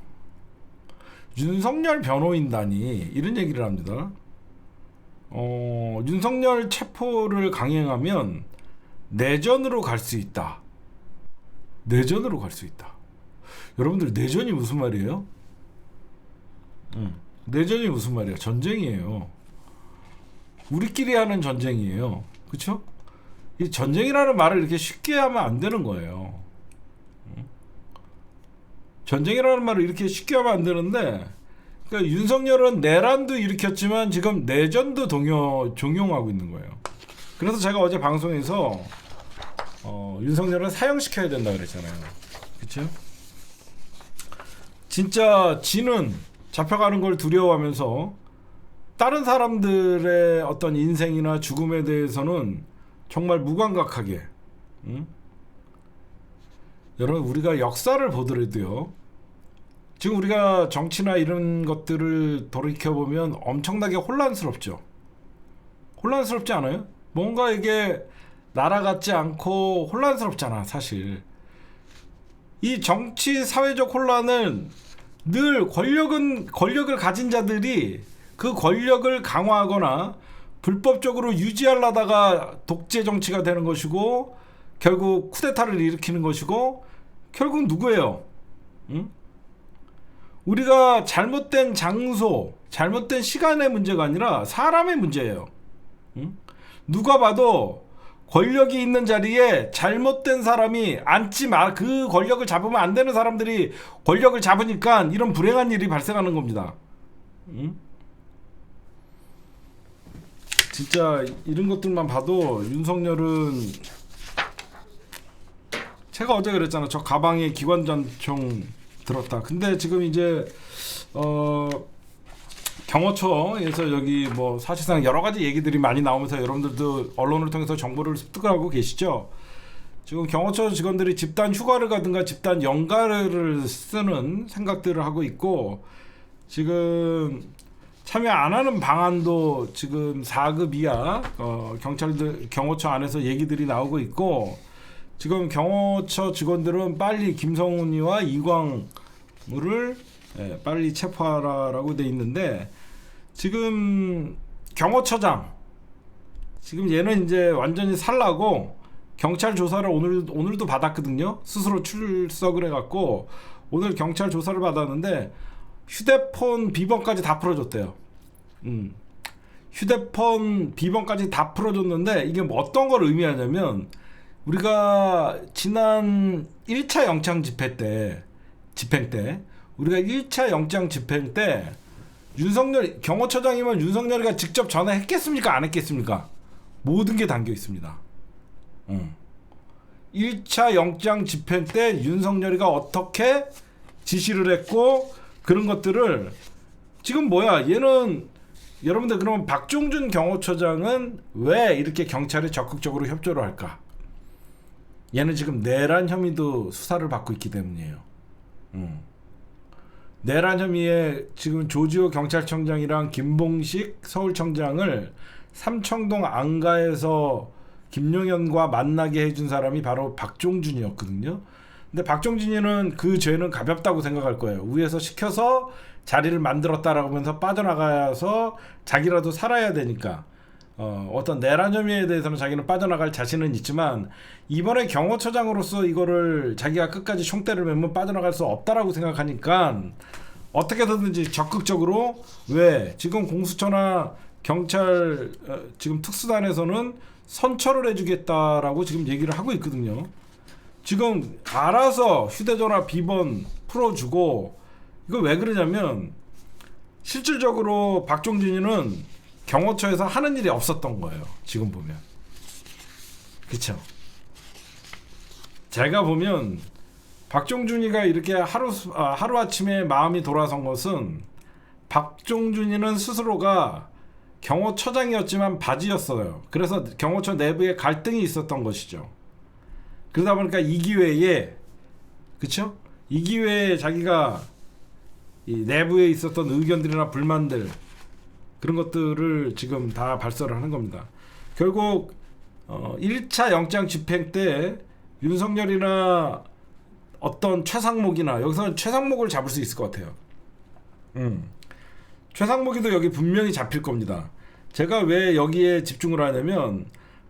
윤석열 변호인단이 이런 얘기를 합니다. 윤석열 체포를 강행하면 내전으로 갈 수 있다. 내전으로 갈 수 있다. 여러분들 내전이 무슨 말이에요? 내전이 무슨 말이야? 전쟁이에요. 우리끼리 하는 전쟁이에요. 그쵸? 이 전쟁이라는 말을 이렇게 쉽게 하면 안 되는 거예요. 전쟁이라는 말을 이렇게 쉽게 하면 안 되는데, 그러니까 윤석열은 내란도 일으켰지만 지금 내전도 종용하고 있는 거예요. 그래서 제가 어제 방송에서 윤석열은 사형시켜야 된다 그랬잖아요. 그쵸? 진짜 지는 잡혀가는 걸 두려워하면서 다른 사람들의 어떤 인생이나 죽음에 대해서는 정말 무감각하게, 여러분 우리가 역사를 보더라도요, 지금 우리가 정치나 이런 것들을 돌이켜보면 엄청나게 혼란스럽죠. 혼란스럽지 않아요? 뭔가 이게 나라 같지 않고 혼란스럽잖아. 사실 이 정치 사회적 혼란은 늘 권력을 가진 자들이 그 권력을 강화하거나 불법적으로 유지하려다가 독재 정치가 되는 것이고, 결국 쿠데타를 일으키는 것이고, 결국 누구예요? 우리가 잘못된 장소, 잘못된 시간의 문제가 아니라 사람의 문제예요. 누가 봐도 권력이 있는 자리에 잘못된 사람이 그 권력을 잡으면 안 되는 사람들이 권력을 잡으니까 이런 불행한 일이 발생하는 겁니다. 진짜 이런 것들만 봐도 윤석열은, 제가 어제 그랬잖아. 저 가방에 기관단총 들었다. 근데 지금 이제 경호처에서 여기 뭐 사실상 여러 가지 얘기들이 많이 나오면서 여러분들도 언론을 통해서 정보를 습득을 하고 계시죠. 지금 경호처 직원들이 집단 휴가를 가든가 집단 연가를 쓰는 생각들을 하고 있고, 지금 참여 안 하는 방안도 지금 4급 이하 경호처 안에서 얘기들이 나오고 있고, 지금 경호처 직원들은 빨리 김성훈이와 이광우를 빨리 체포하라라고 돼 있는데, 지금 경호처장, 지금 얘는 이제 완전히 살라고 경찰 조사를 오늘도 받았거든요. 스스로 출석을 해갖고 오늘 경찰 조사를 받았는데 휴대폰 비번까지 다 풀어줬대요. 휴대폰 비번까지 다 풀어줬는데, 이게 뭐 어떤 걸 의미하냐면, 우리가 지난 1차 영장 집행 때 우리가 1차 영장 집행 때 경호처장이면 윤석열이가 직접 전화했겠습니까? 안 했겠습니까? 모든 게 담겨 있습니다. 1차 영장 집행 때 윤석열이가 어떻게 지시를 했고, 그런 것들을 지금 얘는, 여러분들 그러면 박종준 경호처장은 왜 이렇게 경찰에 적극적으로 협조를 할까? 얘는 지금 내란 혐의도 수사를 받고 있기 때문이에요. 내란 혐의에 지금 조지호 경찰청장이랑 김봉식 서울청장을 삼청동 안가에서 김용현과 만나게 해준 사람이 바로 박종준이었거든요. 근데 박종준이는 그 죄는 가볍다고 생각할 거예요. 위에서 시켜서 자리를 만들었다라고 하면서 빠져나가서 자기라도 살아야 되니까 어떤 내란 혐의에 대해서는 자기는 빠져나갈 자신은 있지만, 이번에 경호처장으로서 이거를 자기가 끝까지 총대를 매면 빠져나갈 수 없다라고 생각하니까 어떻게든지 적극적으로, 왜 지금 공수처나 경찰 지금 특수단에서는 선처를 해주겠다라고 지금 얘기를 하고 있거든요. 지금 알아서 휴대전화 비번 풀어주고, 이거 왜 그러냐면 실질적으로 박종진이는 경호처에서 하는 일이 없었던 거예요. 지금 보면. 그쵸? 제가 보면 박종준이가 이렇게 하루아침에 마음이 돌아선 것은, 박종준이는 스스로가 경호처장이었지만 바지였어요. 그래서 경호처 내부에 갈등이 있었던 것이죠. 그러다 보니까 이 기회에, 그쵸? 이 기회에 자기가 이 내부에 있었던 의견들이나 불만들, 그런 것들을 지금 다 발설을 하는 겁니다. 결국 1차 영장 집행 때 윤석열이나 어떤 최상목이나, 여기서는 최상목을 잡을 수 있을 것 같아요. 최상목이도 여기 분명히 잡힐 겁니다. 제가 왜 여기에 집중을 하냐면,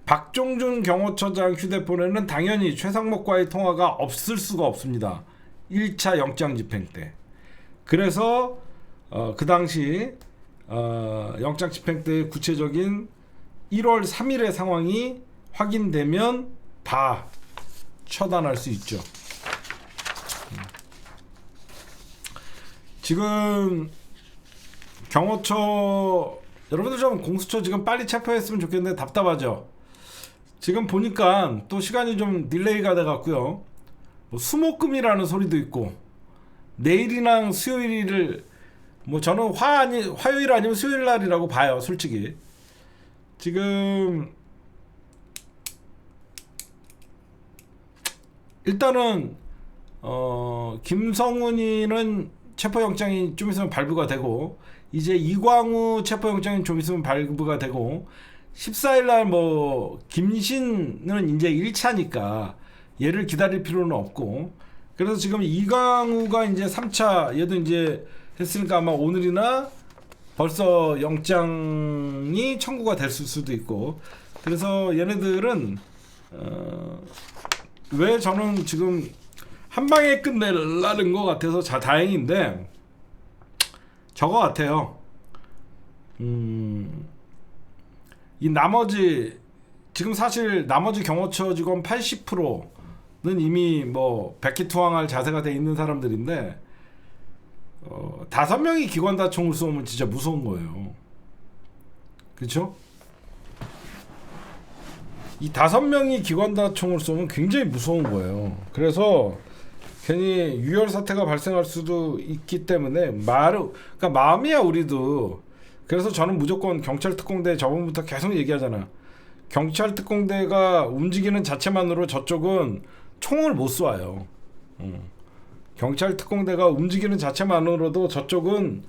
박종준 경호처장 휴대폰에는 당연히 최상목과의 통화가 없을 수가 없습니다. 1차 영장 집행 때. 그래서 그 당시 영장 집행 때의 구체적인 1월 3일의 상황이 확인되면 다 처단할 수 있죠. 지금 경호처 여러분들 좀 공수처 지금 빨리 체포했으면 좋겠는데 답답하죠. 지금 보니까 또 시간이 좀 딜레이가 돼 갖고요. 뭐 수목금이라는 소리도 있고 내일이랑 수요일을 뭐 저는 화요일 아니면 수요일 날이라고 봐요. 솔직히 지금 일단은 김성훈이는 체포영장이 좀 있으면 발부가 되고 이제 이광우 체포영장이 좀 있으면 발부가 되고 14일날 뭐 김신은 이제 1차니까 얘를 기다릴 필요는 없고 그래서 지금 이광우가 이제 3차 얘도 이제 했으니까 아마 오늘이나 벌써 영장이 청구가 될 수도 있고 그래서 얘네들은 왜 저는 지금 한 방에 끝내려는 것 같아서 다행인데 저거 같아요. 이 나머지 지금 사실 나머지 경호처 직원 80%는 이미 뭐 백기투항할 자세가 돼 있는 사람들인데 5명이 기관다총을 쏘면 진짜 무서운 거예요. 그렇죠? 이 5명이 기관다총을 쏘면 굉장히 무서운 거예요. 그래서 괜히 유혈 사태가 발생할 수도 있기 때문에 그러니까 마음이야 우리도. 그래서 저는 무조건 경찰 특공대 저번부터 계속 얘기하잖아. 경찰 특공대가 움직이는 자체만으로 저쪽은 총을 못 쏴요. 경찰 특공대가 움직이는 자체만으로도 저쪽은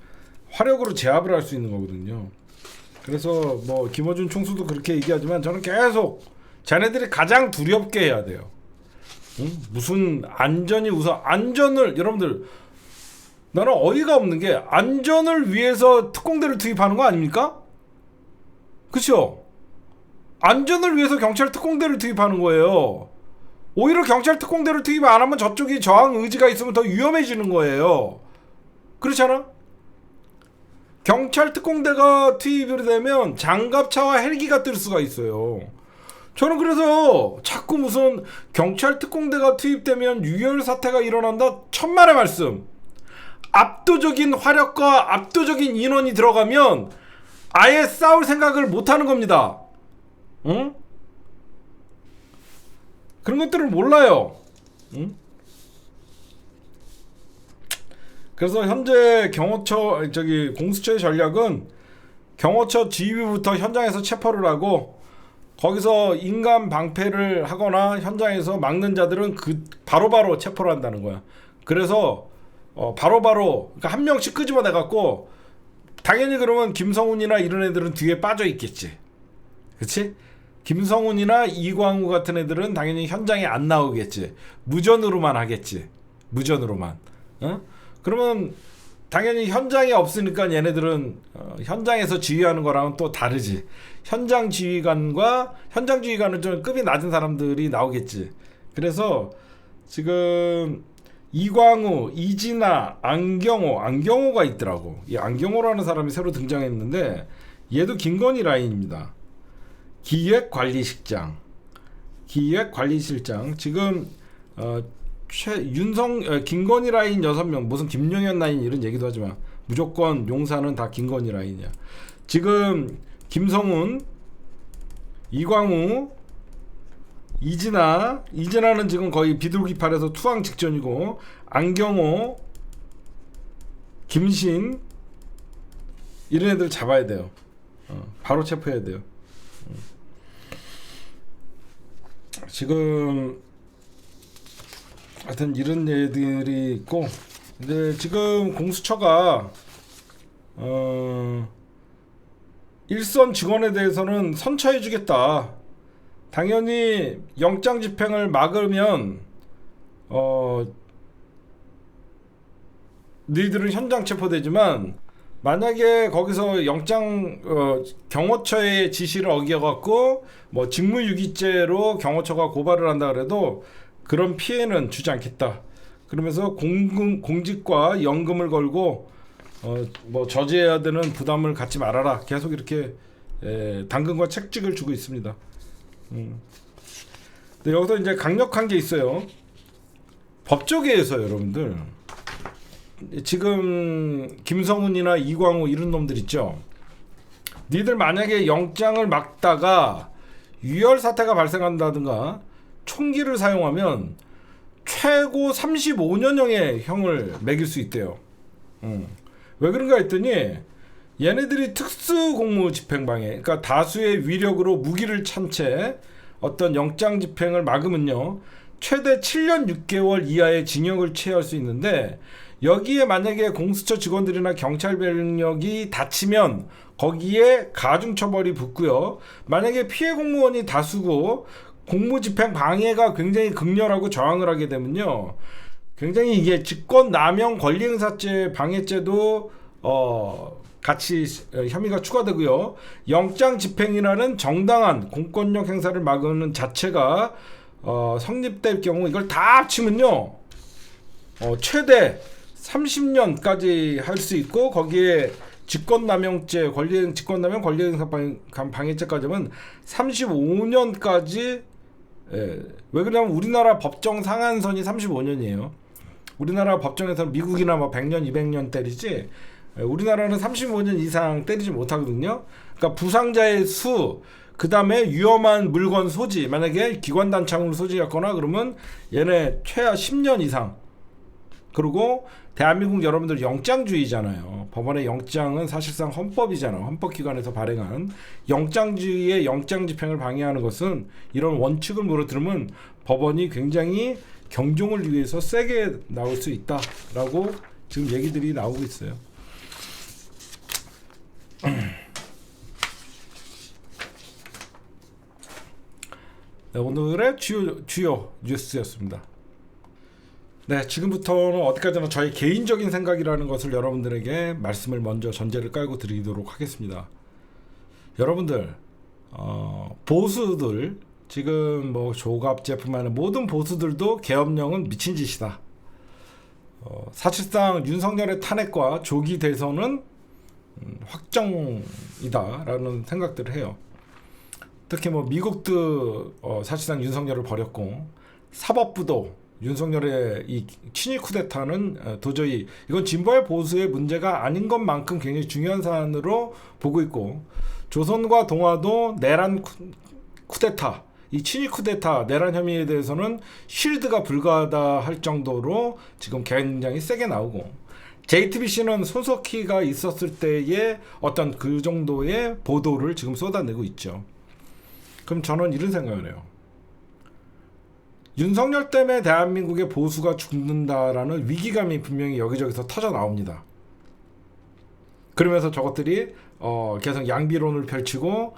화력으로 제압을 할 수 있는 거거든요. 그래서 뭐 김어준 총수도 그렇게 얘기하지만 저는 계속 자네들이 가장 두렵게 해야 돼요. 무슨 안전이 우선 안전을 여러분들 나는 어이가 없는 게 안전을 위해서 특공대를 투입하는 거 아닙니까? 그렇죠? 안전을 위해서 경찰 특공대를 투입하는 거예요. 오히려 경찰 특공대를 투입 안 하면 저쪽이 저항 의지가 있으면 더 위험해지는 거예요. 그렇잖아? 경찰 특공대가 투입이 되면 장갑차와 헬기가 뜰 수가 있어요. 저는 그래서 자꾸 무슨 경찰 특공대가 투입되면 유혈 사태가 일어난다 천만의 말씀. 압도적인 화력과 압도적인 인원이 들어가면 아예 싸울 생각을 못하는 겁니다. 응? 그런 것들을 몰라요. 응? 그래서 현재 경호처 공수처의 전략은 경호처 지휘부터 현장에서 체포를 하고 거기서 인간 방패를 하거나 현장에서 막는 자들은 바로바로 체포를 한다는 거야. 그래서 바로바로 그러니까 한 명씩 끄집어내 갖고 당연히 그러면 김성훈이나 이런 애들은 뒤에 빠져 있겠지. 그렇지? 김성훈이나 이광우 같은 애들은 당연히 현장에 안 나오겠지. 무전으로만 하겠지. 무전으로만. 그러면 당연히 현장에 없으니까 얘네들은 현장에서 지휘하는 거랑은 또 다르지. 현장 지휘관은 좀 급이 낮은 사람들이 나오겠지. 그래서 지금 이광우, 이진아, 안경호가 있더라고. 이 안경호라는 사람이 새로 등장했는데 얘도 김건희 라인입니다. 기획관리실장 지금 김건희 라인 6명 무슨 김용현 라인 이런 얘기도 하지만 무조건 용사는 다 김건희 라인이야. 지금 김성훈, 이광우, 이진아는 지금 거의 비둘기팔에서 투항 직전이고 안경호, 김신 이런 애들 잡아야 돼요. 바로 체포해야 돼요. 지금 하여튼 이런 애들이 있고 근데 지금 공수처가 일선 직원에 대해서는 선처해주겠다. 당연히 영장 집행을 막으면 너희들은 현장 체포되지만 만약에 거기서 영장 경호처의 지시를 어겨갖고 뭐 직무유기죄로 경호처가 고발을 한다 그래도 그런 피해는 주지 않겠다. 그러면서 공직과 연금을 걸고 뭐 저지해야 되는 부담을 갖지 말아라. 계속 이렇게 당근과 책찍을 주고 있습니다. 근데 여기서 이제 강력한 게 있어요. 법조계에서 여러분들 지금 김성훈이나 이광우 이런 놈들 있죠. 니들 만약에 영장을 막다가 유혈 사태가 발생한다든가 총기를 사용하면 최고 35년형의 형을 매길 수 있대요. 왜 그런가 했더니 얘네들이 특수공무집행방해, 그러니까 다수의 위력으로 무기를 찬 채 어떤 영장 집행을 막으면요 최대 7년 6개월 이하의 징역을 취할 수 있는데, 여기에 만약에 공수처 직원들이나 경찰 병력이 다치면 거기에 가중처벌이 붙고요. 만약에 피해 공무원이 다수고 공무집행 방해가 굉장히 극렬하고 저항을 하게 되면요 굉장히 이게 직권남용 권리행사죄 방해죄도 같이 혐의가 추가되고요. 영장 집행이라는 정당한 공권력 행사를 막는 자체가 성립될 경우 이걸 다 합치면요 최대 30년까지 할 수 있고, 거기에 직권남용죄, 직권남용 권리행사 방해죄까지 하면 35년까지. 왜 그러냐면 우리나라 법정 상한선이 35년이에요. 우리나라 법정에서는 미국이나 뭐 100년, 200년 때리지, 우리나라는 35년 이상 때리지 못하거든요. 그러니까 부상자의 수, 그 다음에 위험한 물건 소지, 만약에 기관단창을 소지했거나 그러면 얘네 최하 10년 이상. 그리고 대한민국 여러분들 영장주의잖아요. 법원의 영장은 사실상 헌법이잖아요. 헌법기관에서 발행한 영장주의의 영장집행을 방해하는 것은 이런 원칙을 무너뜨리면 법원이 굉장히 경종을 위해서 세게 나올 수 있다라고 지금 얘기들이 나오고 있어요. 네, 오늘의 주요 뉴스였습니다. 네, 지금부터는 어디까지나 저의 개인적인 생각이라는 것을 여러분들에게 말씀을 먼저 전제를 깔고 드리도록 하겠습니다. 여러분들 보수들, 지금 뭐 조갑제품 하는 모든 보수들도 계엄령은 미친 짓이다. 사실상 윤석열의 탄핵과 조기 대선은 확정이다라는 생각들을 해요. 특히 뭐 미국도 사실상 윤석열을 버렸고, 사법부도 윤석열의 이 친일 쿠데타는 도저히 이건 진보의 보수의 문제가 아닌 것만큼 굉장히 중요한 사안으로 보고 있고, 조선과 동아도 내란 쿠데타, 이 친일 쿠데타 내란 혐의에 대해서는 쉴드가 불가하다 할 정도로 지금 굉장히 세게 나오고, JTBC는 손석희가 있었을 때의 어떤 그 정도의 보도를 지금 쏟아내고 있죠. 그럼 저는 이런 생각을 해요. 윤석열 때문에 대한민국의 보수가 죽는다라는 위기감이 분명히 여기저기서 터져 나옵니다. 그러면서 저것들이 계속 양비론을 펼치고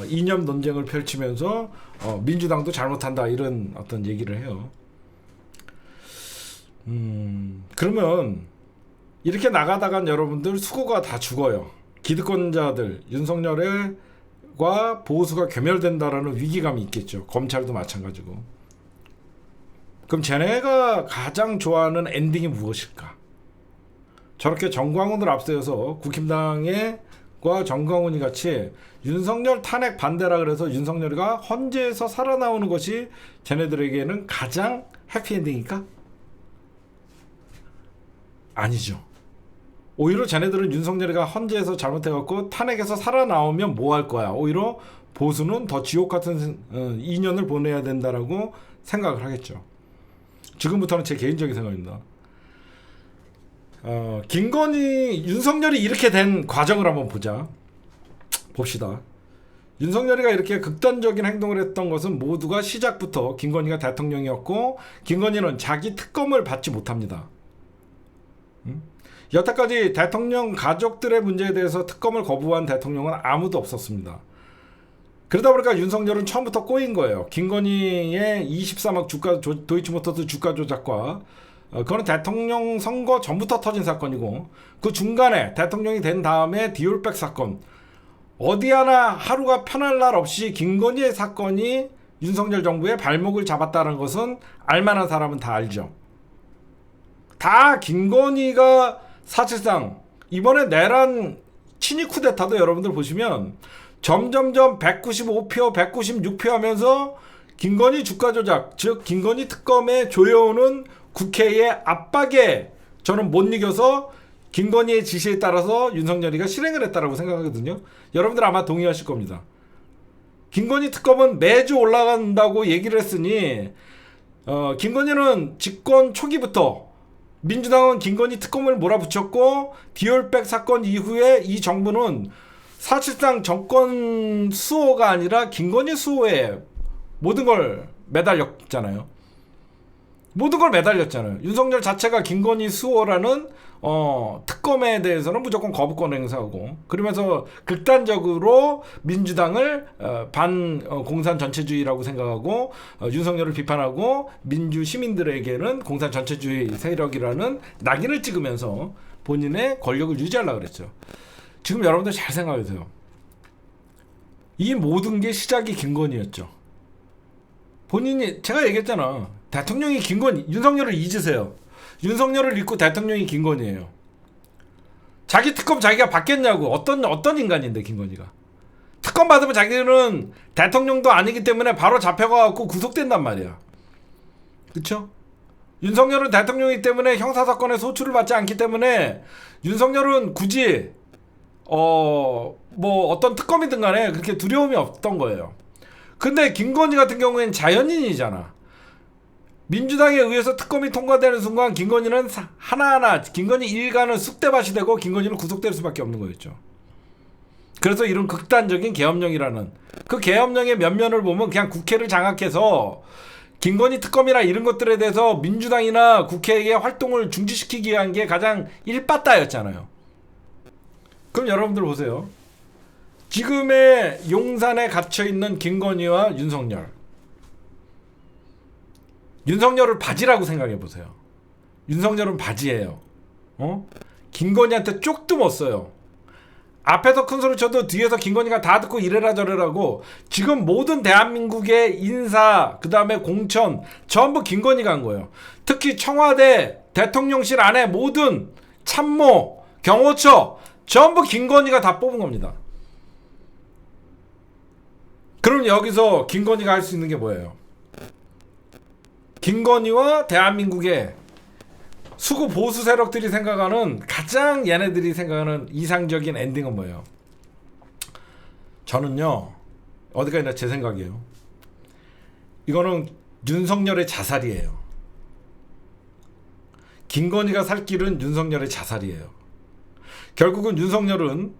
이념 논쟁을 펼치면서 민주당도 잘못한다 이런 어떤 얘기를 해요. 그러면 이렇게 나가다간 여러분들 수고가 다 죽어요. 기득권자들, 윤석열과 보수가 괴멸된다라는 위기감이 있겠죠. 검찰도 마찬가지고. 그럼 쟤네가 가장 좋아하는 엔딩이 무엇일까? 저렇게 정광훈을 앞세워서 국힘당과 정광훈이 같이 윤석열 탄핵 반대라 그래서 윤석열이가 헌재에서 살아나오는 것이 쟤네들에게는 가장 해피엔딩일까? 아니죠. 오히려 쟤네들은 윤석열이가 헌재에서 잘못해갖고 탄핵에서 살아나오면 뭐 할 거야? 오히려 보수는 더 지옥 같은 2년을 보내야 된다라고 생각을 하겠죠. 지금부터는 제 개인적인 생각입니다. 김건희, 윤석열이 이렇게 된 과정을 한번 봅시다. 윤석열이가 이렇게 극단적인 행동을 했던 것은 모두가 시작부터 김건희가 대통령이었고, 김건희는 자기 특검을 받지 못합니다. 여태까지 대통령 가족들의 문제에 대해서 특검을 거부한 대통령은 아무도 없었습니다. 그러다 보니까 윤석열은 처음부터 꼬인 거예요. 김건희의 23억 도이치모터스 주가 조작과 그거는 대통령 선거 전부터 터진 사건이고, 그 중간에 대통령이 된 다음에 디올백 사건, 어디 하나 하루가 편할 날 없이 김건희의 사건이 윤석열 정부의 발목을 잡았다는 것은 알만한 사람은 다 알죠. 다 김건희가 사실상 이번에 내란 친위 쿠데타도 여러분들 보시면 점점점 195표, 196표 하면서 김건희 주가 조작, 즉 김건희 특검에 조여오는 국회의 압박에 저는 못 이겨서 김건희의 지시에 따라서 윤석열이가 실행을 했다라고 생각하거든요. 여러분들 아마 동의하실 겁니다. 김건희 특검은 매주 올라간다고 얘기를 했으니 김건희는 집권 초기부터, 민주당은 김건희 특검을 몰아붙였고 디올백 사건 이후에 이 정부는 사실상 정권 수호가 아니라 김건희 수호에 모든 걸 매달렸잖아요. 윤석열 자체가 김건희 수호라는 특검에 대해서는 무조건 거부권 행사하고, 그러면서 극단적으로 민주당을 반공산 전체주의라고 생각하고 윤석열을 비판하고 민주 시민들에게는 공산 전체주의 세력이라는 낙인을 찍으면서 본인의 권력을 유지하려고 그랬죠. 지금 여러분들 잘 생각해보세요. 이 모든 게 시작이 김건희였죠. 본인이, 제가 얘기했잖아. 대통령이 김건희, 윤석열을 잊으세요. 윤석열을 잊고 대통령이 김건희예요. 자기 특검 자기가 받겠냐고. 어떤 인간인데 김건희가. 특검 받으면 자기는 대통령도 아니기 때문에 바로 잡혀가고 구속된단 말이야. 그쵸? 윤석열은 대통령이기 때문에 형사사건에 소출을 받지 않기 때문에 윤석열은 굳이 뭐 어떤 특검이든 간에 그렇게 두려움이 없던 거예요. 근데 김건희 같은 경우에는 자연인이잖아. 민주당에 의해서 특검이 통과되는 순간 김건희는 하나하나 김건희 일가는 쑥대밭이 되고 김건희는 구속될 수밖에 없는 거였죠. 그래서 이런 극단적인 계엄령이라는, 그 계엄령의 면면을 보면 그냥 국회를 장악해서 김건희 특검이나 이런 것들에 대해서 민주당이나 국회의 활동을 중지시키기 위한 게 가장 일빠따였잖아요. 그럼 여러분들 보세요. 지금의 용산에 갇혀있는 김건희와 윤석열을 바지라고 생각해보세요. 윤석열은 바지예요. 김건희한테 쪽도 못 써요. 앞에서 큰 소리 쳐도 뒤에서 김건희가 다 듣고 이래라 저래라고. 지금 모든 대한민국의 인사, 그 다음에 공천 전부 김건희가 한 거예요. 특히 청와대 대통령실 안에 모든 참모, 경호처 전부 김건희가 다 뽑은 겁니다. 그럼 여기서 김건희가 할 수 있는 게 뭐예요? 김건희와 대한민국의 수구 보수 세력들이 생각하는, 가장 얘네들이 생각하는 이상적인 엔딩은 뭐예요? 저는요, 어디까지나 제 생각이에요. 이거는 윤석열의 자살이에요. 김건희가 살 길은 윤석열의 자살이에요. 결국은 윤석열은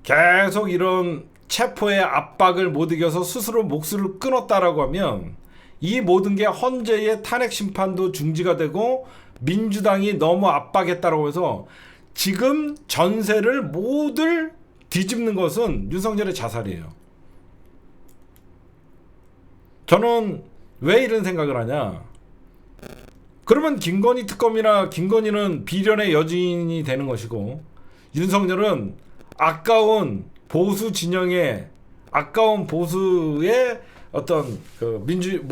계속 이런 체포의 압박을 못 이겨서 스스로 목숨을 끊었다라고 하면 이 모든 게 헌재의 탄핵 심판도 중지가 되고 민주당이 너무 압박했다라고 해서 지금 전세를 모두 뒤집는 것은 윤석열의 자살이에요. 저는 왜 이런 생각을 하냐? 그러면 김건희 특검이나 김건희는 비련의 여진이 되는 것이고, 윤석열은 아까운 보수 진영의, 아까운 보수의 어떤 그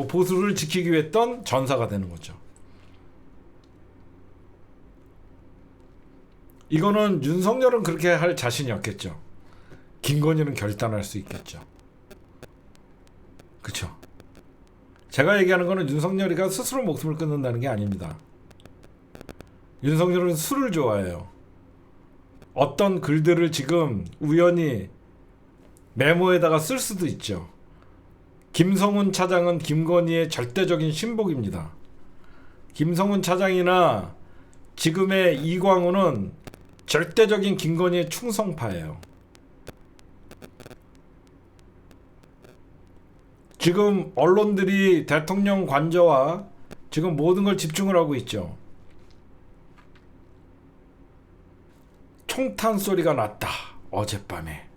보수를 지키기 위해 했던 전사가 되는 거죠. 이거는 윤석열은 그렇게 할 자신이 없겠죠. 김건희는 결단할 수 있겠죠. 그쵸? 제가 얘기하는 거는 윤석열이가 스스로 목숨을 끊는다는 게 아닙니다. 윤석열은 술을 좋아해요. 어떤 글들을 지금 우연히 메모에다가 쓸 수도 있죠. 김성훈 차장은 김건희의 절대적인 신복입니다. 김성훈 차장이나 지금의 이광우는 절대적인 김건희의 충성파예요. 지금 언론들이 대통령 관저와 지금 모든 걸 집중을 하고 있죠. 총탄 소리가 났다, 어젯밤에.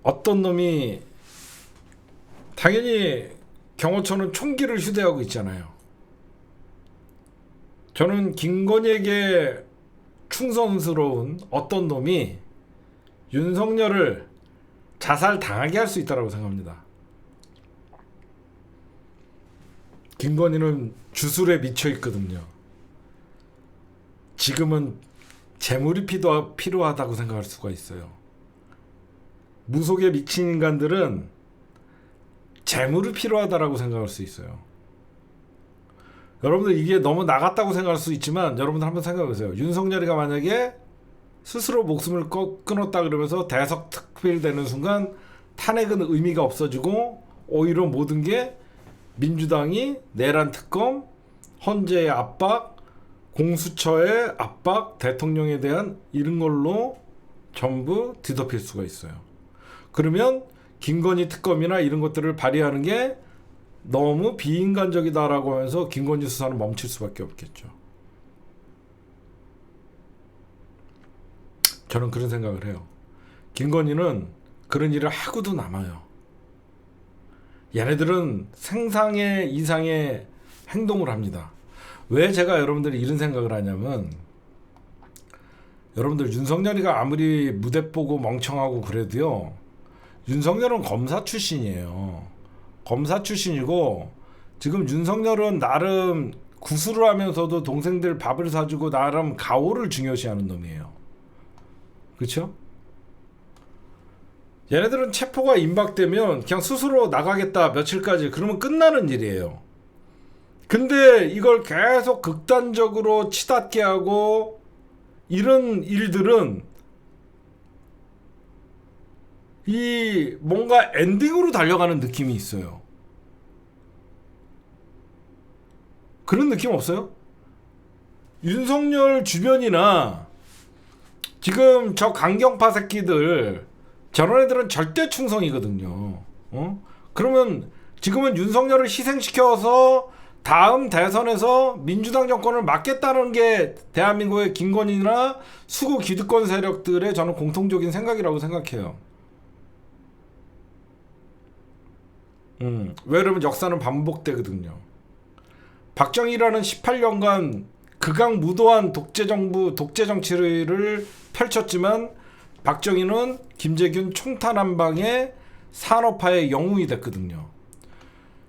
어떤 놈이, 당연히 경호처는 총기를 휴대하고 있잖아요. 저는 김건희에게 충성스러운 어떤 놈이 윤석열을 자살 당하게 할 수 있다고 생각합니다. 김건희는 주술에 미쳐 있거든요. 지금은 재물이 필요하다고 생각할 수가 있어요. 무속에 미친 인간들은 재물이 필요하다라고 생각할 수 있어요. 여러분들 이게 너무 나갔다고 생각할 수 있지만 여러분들 한번 생각해보세요. 윤석열이가 만약에 스스로 목숨을 끊었다 그러면서 대석특필되는 순간 탄핵은 의미가 없어지고 오히려 모든 게 민주당이 내란 특검, 헌재의 압박, 공수처의 압박, 대통령에 대한 이런 걸로 전부 뒤덮일 수가 있어요. 그러면 김건희 특검이나 이런 것들을 발휘하는 게 너무 비인간적이다라고 하면서 김건희 수사는 멈출 수밖에 없겠죠. 저는 그런 생각을 해요. 김건희는 그런 일을 하고도 남아요. 얘네들은 생상의 이상의 행동을 합니다. 왜 제가 여러분들이 이런 생각을 하냐면, 여러분들 윤석열이가 아무리 무대 보고 멍청하고 그래도요, 윤석열은 검사 출신이에요. 검사 출신이고 지금 윤석열은 나름 구술을 하면서도 동생들 밥을 사주고 나름 가오를 중요시하는 놈이에요. 그렇죠? 얘네들은 체포가 임박되면 그냥 스스로 나가겠다 며칠까지 그러면 끝나는 일이에요. 근데 이걸 계속 극단적으로 치닫게 하고 이런 일들은 이 뭔가 엔딩으로 달려가는 느낌이 있어요. 그런 느낌 없어요? 윤석열 주변이나 지금 저 강경파 새끼들 저런 애들은 절대 충성이거든요. 그러면 지금은 윤석열을 희생시켜서 다음 대선에서 민주당 정권을 맡겠다는 게 대한민국의 김건희나 수구 기득권 세력들의 저는 공통적인 생각이라고 생각해요. 왜 그러면 역사는 반복되거든요. 박정희라는 18년간 극악무도한 독재정부, 독재정치를 펼쳤지만 박정희는 김재균 총탄 한 방에 산업화의 영웅이 됐거든요.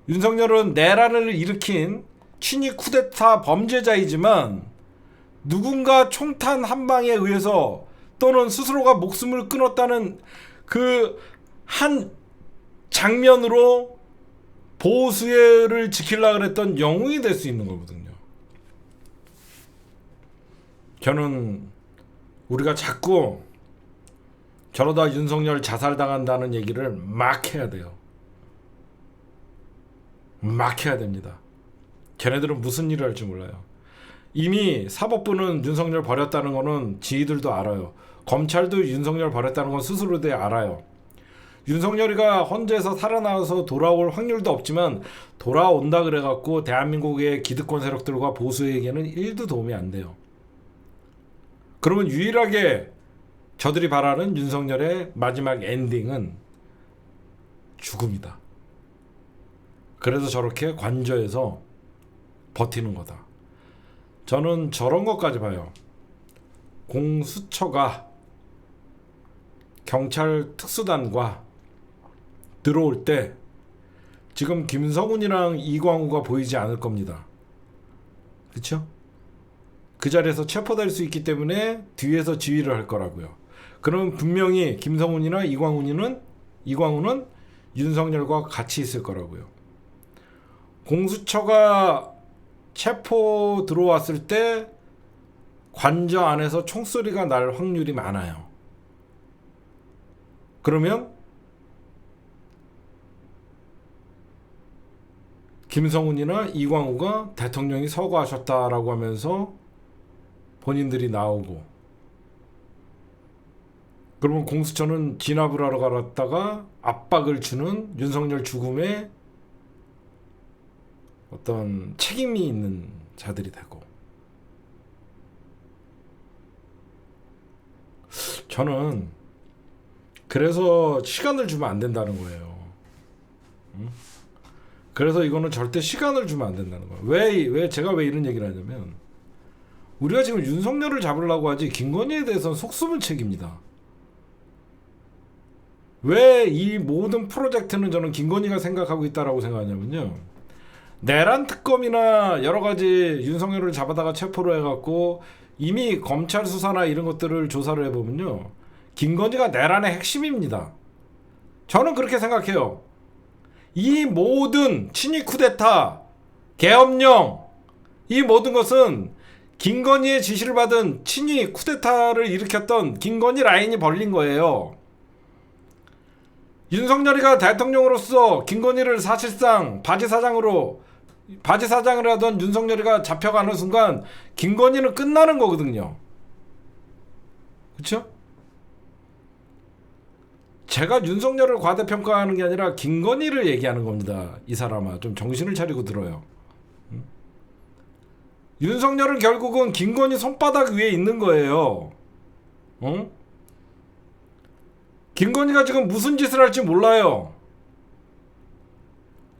윤석열은 내란을 일으킨 친위 쿠데타 범죄자이지만 누군가 총탄 한 방에 의해서 또는 스스로가 목숨을 끊었다는 그 한 장면으로 보수를 지키려고 했던 영웅이 될 수 있는 거거든요. 저는 우리가 자꾸 저러다 윤석열 자살당한다는 얘기를 막 해야 돼요. 막 해야 됩니다. 걔네들은 무슨 일을 할지 몰라요. 이미 사법부는 윤석열 버렸다는 거는 지희들도 알아요. 검찰도 윤석열 버렸다는 건 스스로도 알아요. 윤석열이가 헌재에서 살아나와서 돌아올 확률도 없지만 돌아온다 그래갖고 대한민국의 기득권 세력들과 보수에게는 1도 도움이 안 돼요. 그러면 유일하게 저들이 바라는 윤석열의 마지막 엔딩은 죽음이다. 그래서 저렇게 관저에서 버티는 거다. 저는 저런 것까지 봐요. 공수처가 경찰 특수단과 들어올 때 지금 김성훈이랑 이광우가 보이지 않을 겁니다. 그렇죠? 그 자리에서 체포될 수 있기 때문에 뒤에서 지휘를 할 거라고요. 그러면 분명히 김성훈이나 이광우는 윤석열과 같이 있을 거라고요. 공수처가 체포 들어왔을 때 관저 안에서 총소리가 날 확률이 많아요. 그러면 김성훈이나 이광우가 대통령이 서거하셨다라고 하면서 본인들이 나오고, 그러면 공수처는 진압을 하러 갔다가 압박을 주는 윤석열 죽음에 어떤 책임이 있는 자들이 되고, 저는 그래서 시간을 주면 안 된다는 거예요. 그래서 이거는 절대 시간을 주면 안 된다는 거예요. 왜 제가 왜 이런 얘기를 하냐면 우리가 지금 윤석열을 잡으려고 하지 김건희에 대해서는 속수무책입니다. 왜 이 모든 프로젝트는 저는 김건희가 생각하고 있다라고 생각하냐면요. 내란 특검이나 여러 가지 윤석열을 잡아다가 체포를 해갖고 이미 검찰 수사나 이런 것들을 조사를 해보면요. 김건희가 내란의 핵심입니다. 저는 그렇게 생각해요. 이 모든 친위 쿠데타, 계엄령 이 모든 것은 김건희의 지시를 받은 친위 쿠데타를 일으켰던 김건희 라인이 벌린 거예요. 윤석열이가 대통령으로서 김건희를 사실상 바지사장을 하던 윤석열이가 잡혀가는 순간 김건희는 끝나는 거거든요. 그렇죠? 제가 윤석열을 과대평가하는 게 아니라 김건희를 얘기하는 겁니다. 이 사람아 좀 정신을 차리고 들어요. 윤석열은 결국은 김건희 손바닥 위에 있는 거예요. 김건희가 지금 무슨 짓을 할지 몰라요.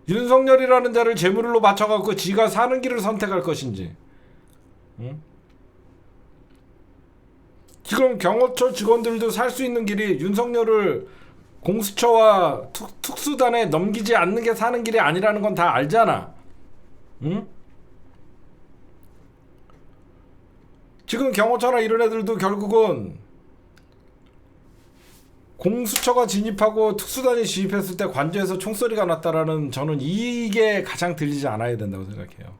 윤석열이라는 자를 제물로 맞춰갖고 지가 사는 길을 선택할 것인지. 지금 경호처 직원들도 살 수 있는 길이 윤석열을 공수처와 특수단에 넘기지 않는 게 사는 길이 아니라는 건 다 알잖아. 응? 지금 경호처나 이런 애들도 결국은 공수처가 진입하고 특수단이 진입했을 때 관저에서 총소리가 났다라는 저는 이게 가장 들리지 않아야 된다고 생각해요.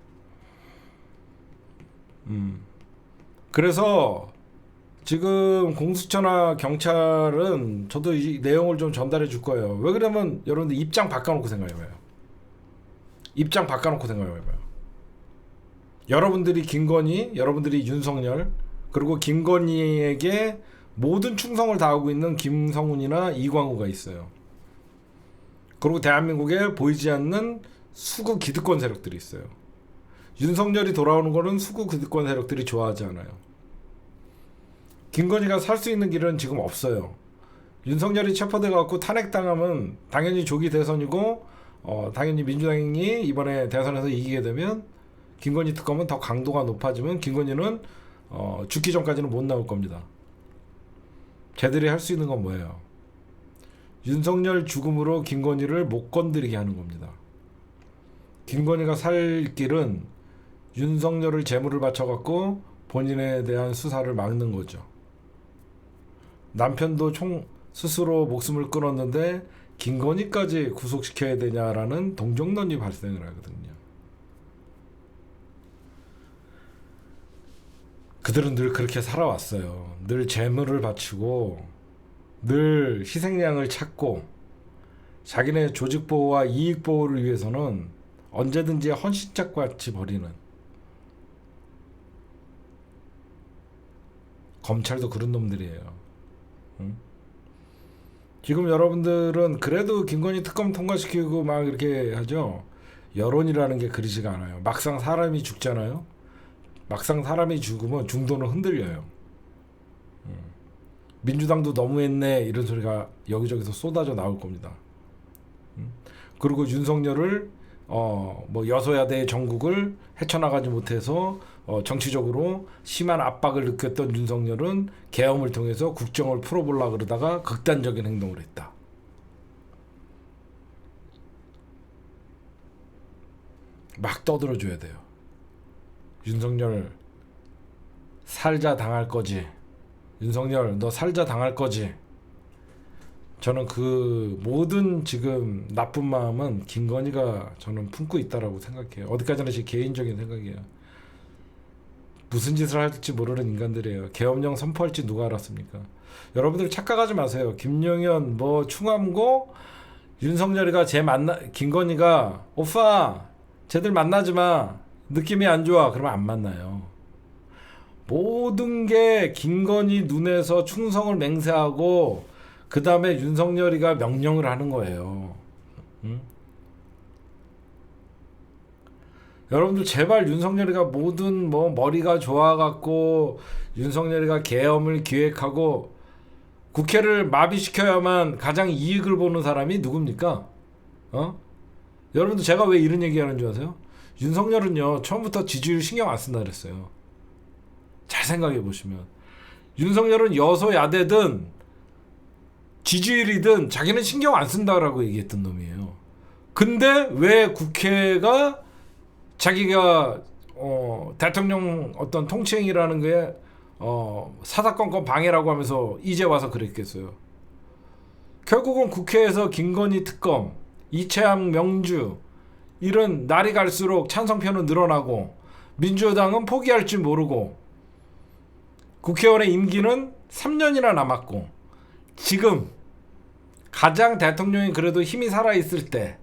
그래서 지금 공수처나 경찰은 저도 이 내용을 좀 전달해 줄 거예요. 왜 그러면 여러분들 입장 바꿔놓고 생각해봐요. 입장 바꿔놓고 생각해봐요. 여러분들이 김건희, 여러분들이 윤석열, 그리고 김건희에게 모든 충성을 다하고 있는 김성훈이나 이광우가 있어요. 그리고 대한민국에 보이지 않는 수구 기득권 세력들이 있어요. 윤석열이 돌아오는 거는 수구 기득권 세력들이 좋아하지 않아요. 김건희가 살 수 있는 길은 지금 없어요. 윤석열이 체포돼 갖고 탄핵당하면 당연히 조기 대선이고 당연히 민주당이 이번에 대선에서 이기게 되면 김건희 특검은 더 강도가 높아지면 김건희는 죽기 전까지는 못 나올 겁니다. 쟤들이 할 수 있는 건 뭐예요? 윤석열 죽음으로 김건희를 못 건드리게 하는 겁니다. 김건희가 살 길은 윤석열을 제물을 바쳐갖고 본인에 대한 수사를 막는 거죠. 남편도 스스로 목숨을 끊었는데 김건희까지 구속시켜야 되냐라는 동정론이 발생을 하거든요. 그들은 늘 그렇게 살아왔어요. 늘 재물을 바치고 늘 희생양을 찾고 자기네 조직 보호와 이익 보호를 위해서는 언제든지 헌신짝같이 버리는. 검찰도 그런 놈들이에요. 응? 지금 여러분들은 그래도 김건희 특검 통과시키고 막 이렇게 하죠. 여론이라는 게 그러지가 않아요. 막상 사람이 죽잖아요. 막상 사람이 죽으면 중도는 흔들려요. 민주당도 너무했네 이런 소리가 여기저기서 쏟아져 나올 겁니다. 그리고 윤석열을 뭐 여소야대의 전국을 헤쳐나가지 못해서 정치적으로 심한 압박을 느꼈던 윤석열은 계엄을 통해서 국정을 풀어보려고 그러다가 극단적인 행동을 했다. 막 떠들어줘야 돼요. 윤석열 살자 당할 거지. 윤석열 너 살자 당할 거지. 저는 그 모든 지금 나쁜 마음은 김건희가 저는 품고 있다라고 생각해요. 어디까지나 제 개인적인 생각이에요. 무슨 짓을 할지 모르는 인간들이에요. 계엄령 선포할지 누가 알았습니까? 여러분들 착각하지 마세요. 김용현 뭐 충암고 윤석열이가 김건희가 오빠 쟤들 만나지 마. 느낌이 안 좋아. 그러면 안 만나요. 모든 게 김건희 눈에서 충성을 맹세하고 그 다음에 윤석열이가 명령을 하는 거예요. 응? 여러분들 제발 윤석열이가 모든 뭐 머리가 좋아갖고 윤석열이가 계엄을 기획하고 국회를 마비시켜야만 가장 이익을 보는 사람이 누굽니까? 여러분들 제가 왜 이런 얘기하는 줄 아세요? 윤석열은요 처음부터 지지율 신경 안 쓴다 그랬어요. 잘 생각해 보시면 윤석열은 여소야대든 지지율이든 자기는 신경 안 쓴다라고 얘기했던 놈이에요. 근데 왜 국회가 자기가 대통령 어떤 통치행위라는 게 사사건건 방해라고 하면서 이제 와서 그랬겠어요. 결국은 국회에서 김건희 특검, 이채양 명주 이런 날이 갈수록 찬성표는 늘어나고 민주당은 포기할 줄 모르고 국회의원의 임기는 3년이나 남았고 지금 가장 대통령이 그래도 힘이 살아있을 때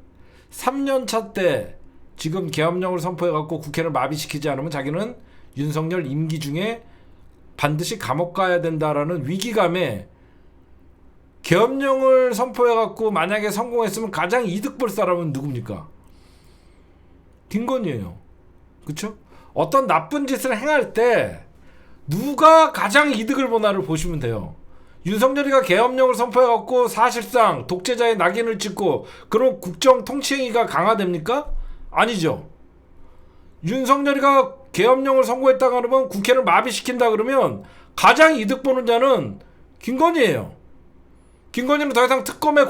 3년차 때 지금 계엄령을 선포해갖고 국회를 마비시키지 않으면 자기는 윤석열 임기 중에 반드시 감옥 가야 된다라는 위기감에 계엄령을 선포해갖고 만약에 성공했으면 가장 이득 볼 사람은 누굽니까? 김건희예요. 그쵸? 어떤 나쁜 짓을 행할 때 누가 가장 이득을 보나를 보시면 돼요. 윤석열이가 계엄령을 선포해갖고 사실상 독재자의 낙인을 찍고 그런 국정 통치행위가 강화됩니까? 아니죠. 윤석열이가 계엄령을 선고했다 그러면 국회를 마비시킨다 그러면 가장 이득 보는 자는 김건희예요. 김건희는 더 이상 특검의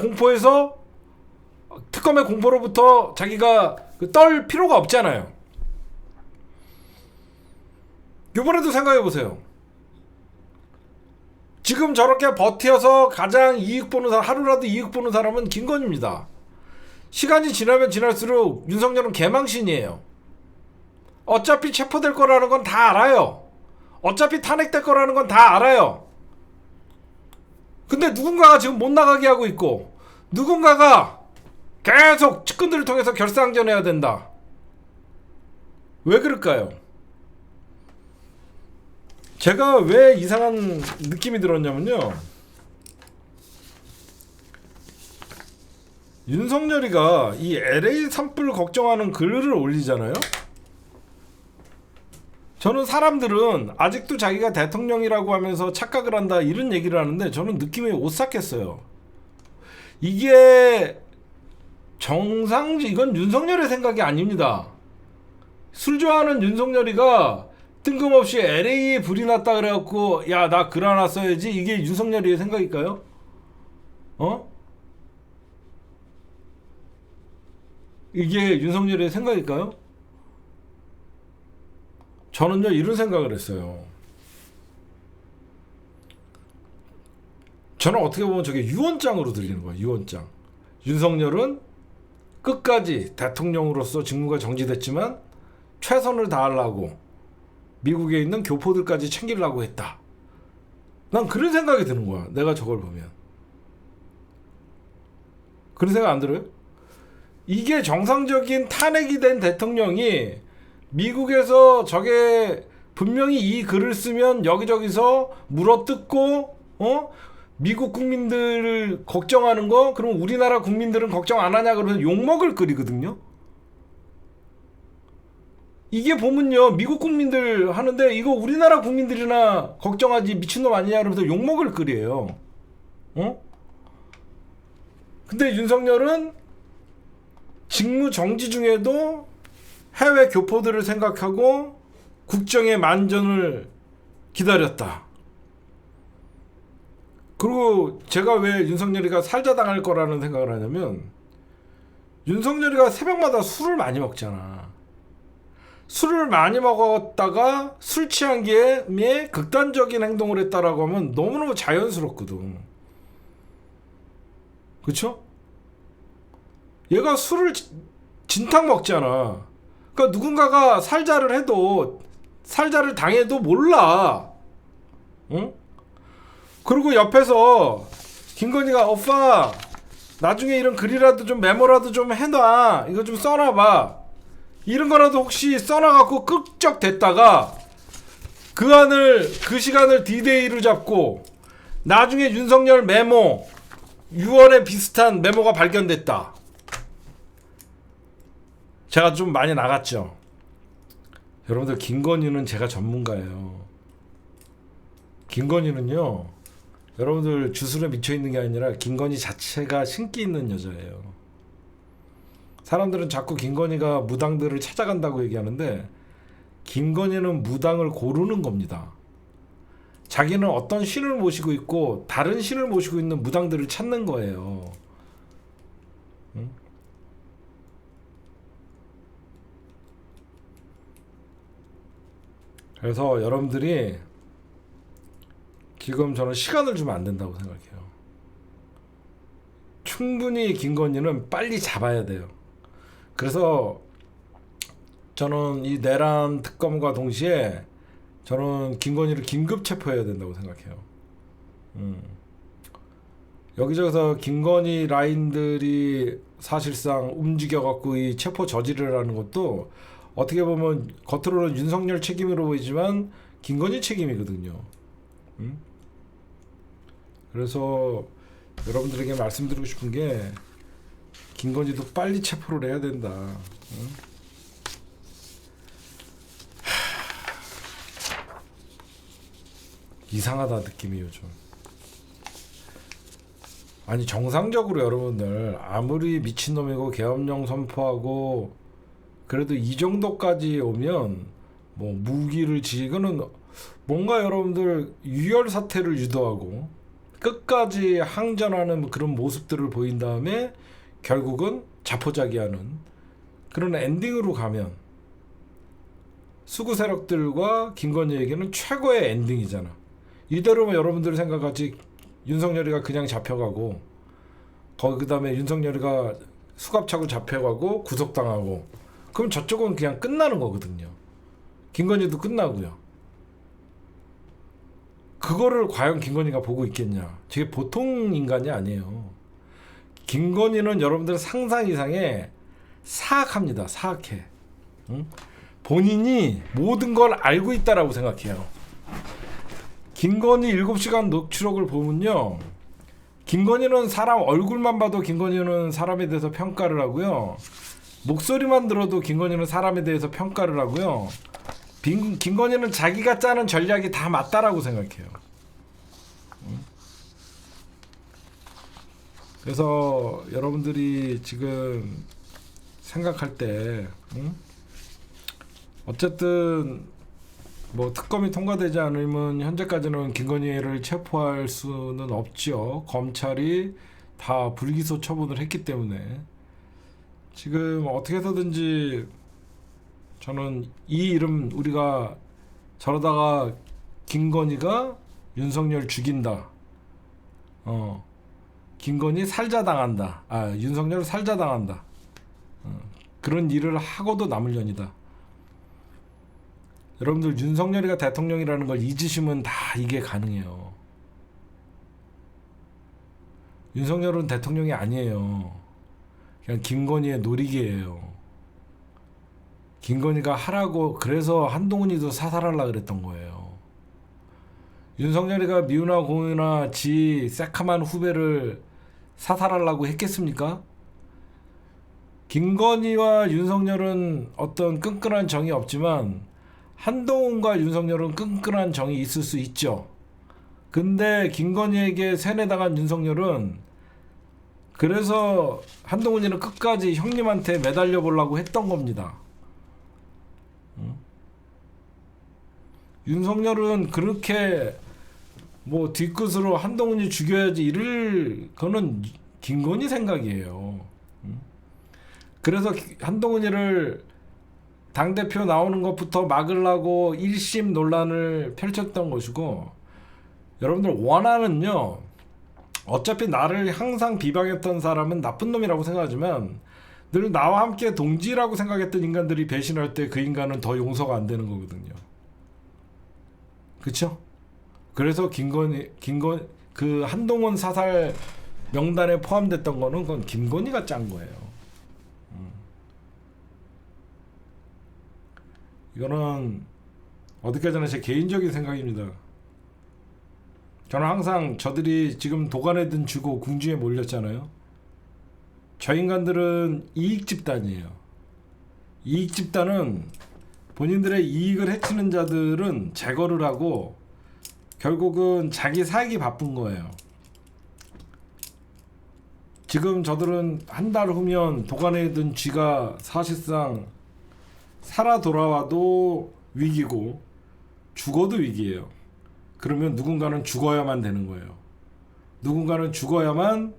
공포로부터 자기가 떨 필요가 없잖아요. 이번에도 생각해보세요. 지금 저렇게 버텨서 가장 이익 보는 사람, 하루라도 이익 보는 사람은 김건희입니다. 시간이 지나면 지날수록 윤석열은 개망신이에요. 어차피 체포될 거라는 건 다 알아요. 어차피 탄핵될 거라는 건 다 알아요. 근데 누군가가 지금 못 나가게 하고 있고 누군가가 계속 측근들을 통해서 결사항전해야 된다. 왜 그럴까요? 제가 왜 이상한 느낌이 들었냐면요. 윤석열이가 이 LA 산불 걱정하는 글을 올리잖아요. 저는 사람들은 아직도 자기가 대통령이라고 하면서 착각을 한다 이런 얘기를 하는데 저는 느낌이 오싹했어요. 이게 이건 윤석열의 생각이 아닙니다. 술 좋아하는 윤석열이가 뜬금없이 LA에 불이 났다 그래갖고 야 나 글 하나 써야지 이게 윤석열이의 생각일까요? 이게 윤석열의 생각일까요? 저는요 이런 생각을 했어요. 저는 어떻게 보면 저게 유언장으로 들리는 거예요. 유언장. 윤석열은 끝까지 대통령으로서 직무가 정지됐지만 최선을 다하려고 미국에 있는 교포들까지 챙기려고 했다. 난 그런 생각이 드는 거야. 내가 저걸 보면. 그런 생각 안 들어요? 이게 정상적인 탄핵이 된 대통령이 미국에서 저게 분명히 이 글을 쓰면 여기저기서 물어뜯고 미국 국민들을 걱정하는 거 그럼 우리나라 국민들은 걱정 안 하냐 그러면 욕먹을 글이거든요. 이게 보면요 미국 국민들 하는데 이거 우리나라 국민들이나 걱정하지 미친놈 아니냐 그러면서 욕먹을 글이에요. 근데 윤석열은 직무 정지 중에도 해외 교포들을 생각하고 국정의 만전을 기다렸다. 그리고 제가 왜 윤석열이가 살자당할 거라는 생각을 하냐면 윤석열이가 새벽마다 술을 많이 먹잖아. 술을 많이 먹었다가 술 취한 게에 극단적인 행동을 했다라고 하면 너무너무 자연스럽거든. 그쵸? 얘가 술을 진탕 먹잖아. 그러니까 누군가가 살자를 당해도 몰라. 응? 그리고 옆에서 김건희가 오빠 나중에 이런 글이라도 좀 메모라도 좀 해놔. 이거 좀 써놔봐. 이런 거라도 혹시 써놔갖고 끄적 됐다가 그 시간을 디데이로 잡고 나중에 윤석열 메모 6월에 비슷한 메모가 발견됐다. 제가 좀 많이 나갔죠. 여러분들 김건희는 제가 전문가예요. 김건희는요. 여러분들 주술에 미쳐있는 게 아니라 김건희 자체가 신기 있는 여자예요. 사람들은 자꾸 김건희가 무당들을 찾아간다고 얘기하는데 김건희는 무당을 고르는 겁니다. 자기는 어떤 신을 모시고 있고 다른 신을 모시고 있는 무당들을 찾는 거예요. 응? 그래서 여러분들이 지금 저는 시간을 주면 안 된다고 생각해요. 충분히 김건희는 빨리 잡아야 돼요. 그래서 저는 이 내란 특검과 동시에 저는 김건희를 긴급 체포해야 된다고 생각해요. 여기저기서 김건희 라인들이 사실상 움직여갖고 이 체포 저지를 하는 것도 어떻게 보면 겉으로는 윤석열 책임으로 보이지만 김건희 책임이거든요. 그래서 여러분들에게 말씀드리고 싶은 게 김건희도 빨리 체포를 해야 된다. 이상하다 느낌이 요즘. 아니 정상적으로 여러분들 아무리 미친놈이고 계엄령 선포하고 그래도 이 정도까지 오면 뭐 무기를 이거는 뭔가 여러분들 유혈 사태를 유도하고 끝까지 항전하는 그런 모습들을 보인 다음에 결국은 자포자기하는 그런 엔딩으로 가면 수구 세력들과 김건희에게는 최고의 엔딩이잖아. 이대로면 여러분들 생각같이 윤석열이가 그냥 잡혀가고 그 다음에 윤석열이가 수갑차고 잡혀가고 구속당하고 그럼 저쪽은 그냥 끝나는 거거든요. 김건희도 끝나고요. 그거를 과연 김건희가 보고 있겠냐. 저게 보통 인간이 아니에요. 김건희는 여러분들 상상 이상의 사악합니다. 사악해. 응? 본인이 모든 걸 알고 있다라고 생각해요. 김건희 7시간 녹취록을 보면요. 김건희는 사람 얼굴만 봐도 김건희는 사람에 대해서 평가를 하고요. 목소리만 들어도 김건희는 사람에 대해서 평가를 하고요. 김건희는 자기가 짜는 전략이 다 맞다라고 생각해요. 그래서 여러분들이 지금 생각할 때 어쨌든 뭐 특검이 통과되지 않으면 현재까지는 김건희를 체포할 수는 없죠. 검찰이 다 불기소 처분을 했기 때문에 지금 어떻게 해서든지 저는 이 이름 우리가 저러다가 김건희가 윤석열 죽인다. 김건희 살자당한다. 윤석열 살자당한다. 그런 일을 하고도 남을 년이다. 여러분들 윤석열이가 대통령이라는 걸 잊으시면 다 이게 가능해요. 윤석열은 대통령이 아니에요. 그냥 김건희의 놀이개예요. 김건희가 하라고 그래서 한동훈이도 사살하려고 그랬던 거예요. 윤석열이가 미우나 공유나 지 새카만 후배를 사살하려고 했겠습니까? 김건희와 윤석열은 어떤 끈끈한 정이 없지만 한동훈과 윤석열은 끈끈한 정이 있을 수 있죠. 근데 김건희에게 세뇌당한 윤석열은 그래서 한동훈이는 끝까지 형님한테 매달려 보려고 했던 겁니다. 윤석열은 그렇게 뭐 뒤끝으로 한동훈이 죽여야지 이럴 거는 김건희 생각이에요. 그래서 한동훈이를 당대표 나오는 것부터 막으려고 1심 논란을 펼쳤던 것이고 여러분들 원하는요. 어차피 나를 항상 비방했던 사람은 나쁜 놈이라고 생각하지만 늘 나와 함께 동지라고 생각했던 인간들이 배신할 때 그 인간은 더 용서가 안 되는 거거든요. 그쵸? 그래서 그 한동훈 사살 명단에 포함됐던 거는 그건 김건희가 짠 거예요. 이거는 어디까지나 제 개인적인 생각입니다. 저는 항상 저들이 지금 도간에 든 쥐고 궁지에 몰렸잖아요. 저 인간들은 이익 집단이에요. 이익 집단은 본인들의 이익을 해치는 자들은 제거를 하고 결국은 자기 사익이 바쁜 거예요. 지금 저들은 한 달 후면 도관에 든 쥐가 사실상 살아 돌아와도 위기고 죽어도 위기예요. 그러면 누군가는 죽어야만 되는 거예요. 누군가는 죽어야만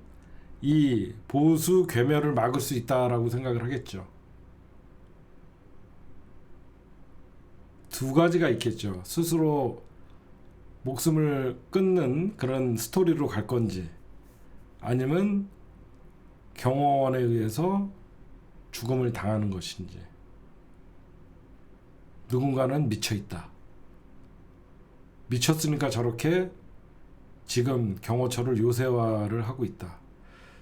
이 보수 괴멸을 막을 수 있다라고 생각을 하겠죠. 두 가지가 있겠죠. 스스로 목숨을 끊는 그런 스토리로 갈 건지, 아니면 경호원에 의해서 죽음을 당하는 것인지. 누군가는 미쳐있다. 미쳤으니까 저렇게 지금 경호처를 요새화를 하고 있다.